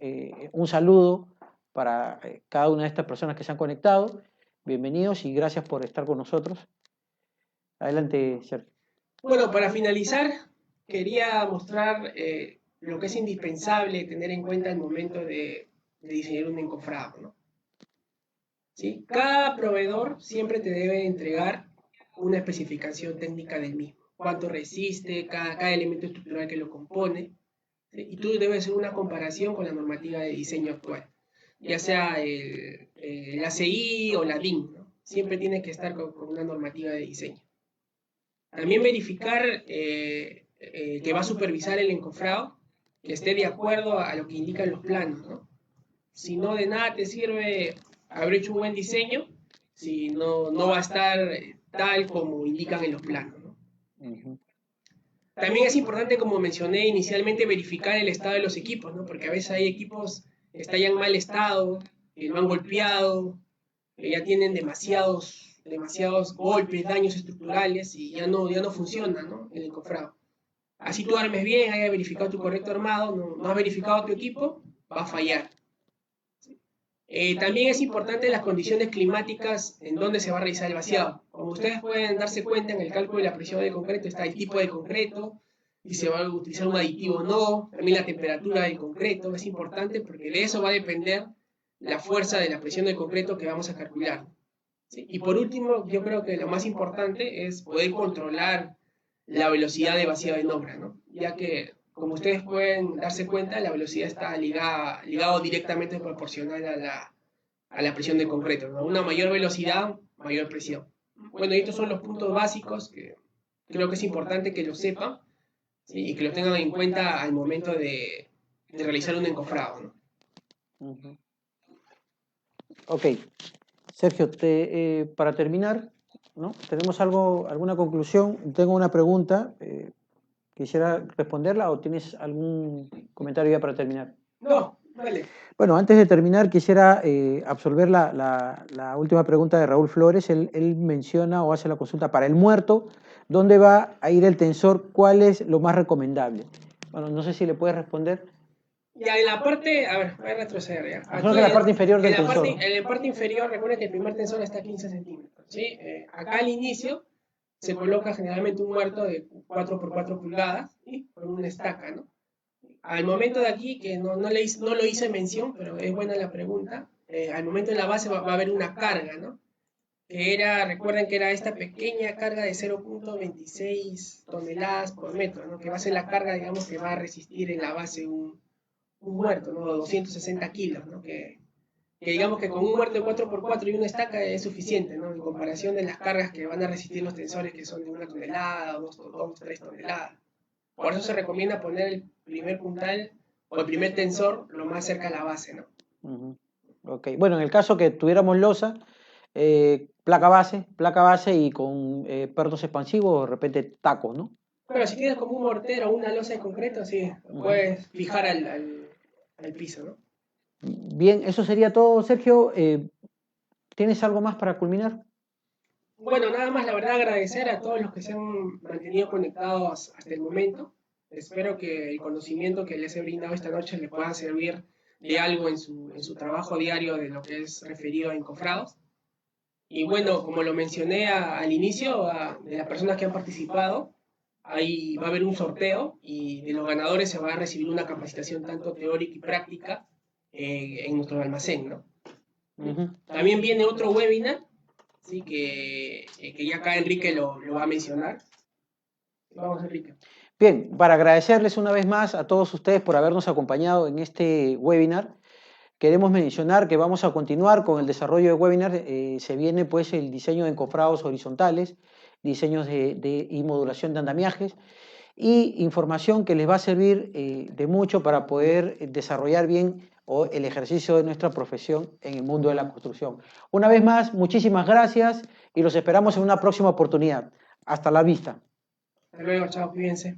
[SPEAKER 1] un saludo para cada una de estas personas que se han conectado. Bienvenidos y gracias por estar con nosotros. Adelante, Sergio.
[SPEAKER 2] Bueno, para finalizar, quería mostrar lo que es indispensable tener en cuenta al momento de diseñar un encofrado, ¿no? ¿Sí? Cada proveedor siempre te debe entregar una especificación técnica del mismo. Cuánto resiste, cada elemento estructural que lo compone. ¿Sí? Y tú debes hacer una comparación con la normativa de diseño actual, ya sea el ACI o la DIN, ¿no? Siempre tienes que estar con una normativa de diseño. También verificar que va a supervisar el encofrado, que esté de acuerdo a lo que indican los planos, ¿no? Si no, de nada te sirve haber hecho un buen diseño si no va a estar tal como indican en los planos, ¿no? También es importante, como mencioné inicialmente, verificar el estado de los equipos, ¿no? Porque a veces hay equipos que están ya en mal estado, que lo han golpeado, que ya tienen demasiados golpes, daños estructurales y ya no funciona, ¿no? El encofrado. Así tú armes bien, hayas verificado tu correcto armado, no has verificado tu equipo, va a fallar. También es importante las condiciones climáticas en donde se va a realizar el vaciado. Como ustedes pueden darse cuenta, en el cálculo de la presión de concreto está el tipo de concreto, y se va a utilizar un aditivo o no, también la temperatura del concreto, es importante porque de eso va a depender la fuerza de la presión del concreto que vamos a calcular. ¿Sí? Y por último, yo creo que lo más importante es poder controlar la velocidad de vaciado en obra, ¿no? Ya que, como ustedes pueden darse cuenta, la velocidad está ligado directamente proporcional a la presión del concreto, ¿no? Una mayor velocidad, mayor presión. Bueno, y estos son los puntos básicos que creo que es importante que lo sepan, ¿sí? Y que lo tengan en cuenta al momento de realizar un encofrado, ¿no?
[SPEAKER 1] Ok. Sergio, para terminar, ¿no? ¿Tenemos alguna conclusión? Tengo una pregunta. ¿Quisiera responderla o tienes algún comentario ya para terminar?
[SPEAKER 2] No, Vale.
[SPEAKER 1] Bueno, antes de terminar, quisiera absolver la última pregunta de Raúl Flores. Él menciona o hace la consulta para el muerto, ¿dónde va a ir el tensor? ¿Cuál es lo más recomendable? Bueno, no sé si le puedes responder.
[SPEAKER 2] Ya en la parte, a ver, voy a retroceder ya.
[SPEAKER 1] Imagino que
[SPEAKER 2] Aquí
[SPEAKER 1] en la parte inferior del tensor, ¿no?
[SPEAKER 2] en la parte inferior, recuerda que el primer tensor está a 15 centímetros, ¿sí? Acá al inicio se coloca generalmente un muerto de 4 por 4 pulgadas, ¿sí? Con una estaca, ¿no? Al momento de aquí, que no lo hice mención, pero es buena la pregunta, al momento de la base va a haber una carga, ¿no? Que era, recuerden que era esta pequeña carga de 0,26 toneladas por metro, ¿no? Que va a ser la carga, digamos, que va a resistir en la base un muerto, ¿no? 260 kilos, ¿no? Que digamos que con un muerto de 4x4 y una estaca es suficiente, ¿no? En comparación de las cargas que van a resistir los tensores que son de 1 tonelada, 3 toneladas. Por eso se recomienda poner el primer puntal o el primer tensor lo más cerca a la base, ¿no?
[SPEAKER 1] Ok, bueno, en el caso que tuviéramos losa, placa base y con pernos expansivos, o de repente tacos, ¿no?
[SPEAKER 2] Pero si tienes como un mortero o una losa de concreto, sí, lo puedes fijar al piso, ¿no?
[SPEAKER 1] Bien, eso sería todo, Sergio. ¿Tienes algo más para culminar?
[SPEAKER 2] Bueno, nada más, la verdad, agradecer a todos los que se han mantenido conectados hasta el momento. Espero que el conocimiento que les he brindado esta noche les pueda servir de algo en su trabajo diario de lo que es referido a encofrados. Y bueno, como lo mencioné al inicio, de las personas que han participado, ahí va a haber un sorteo y de los ganadores se va a recibir una capacitación tanto teórica y práctica en nuestro almacén, ¿no? También viene otro webinar, ¿sí? Que ya acá Enrique lo va a mencionar. Vamos, Enrique.
[SPEAKER 1] Bien, para agradecerles una vez más a todos ustedes por habernos acompañado en este webinar. Queremos mencionar que vamos a continuar con el desarrollo de webinar. Se viene pues el diseño de encofrados horizontales, diseños y modulación de andamiajes y información que les va a servir de mucho para poder desarrollar bien el ejercicio de nuestra profesión en el mundo de la construcción. Una vez más, muchísimas gracias y los esperamos en una próxima oportunidad. Hasta la vista.
[SPEAKER 2] Hasta luego, chao, cuídense.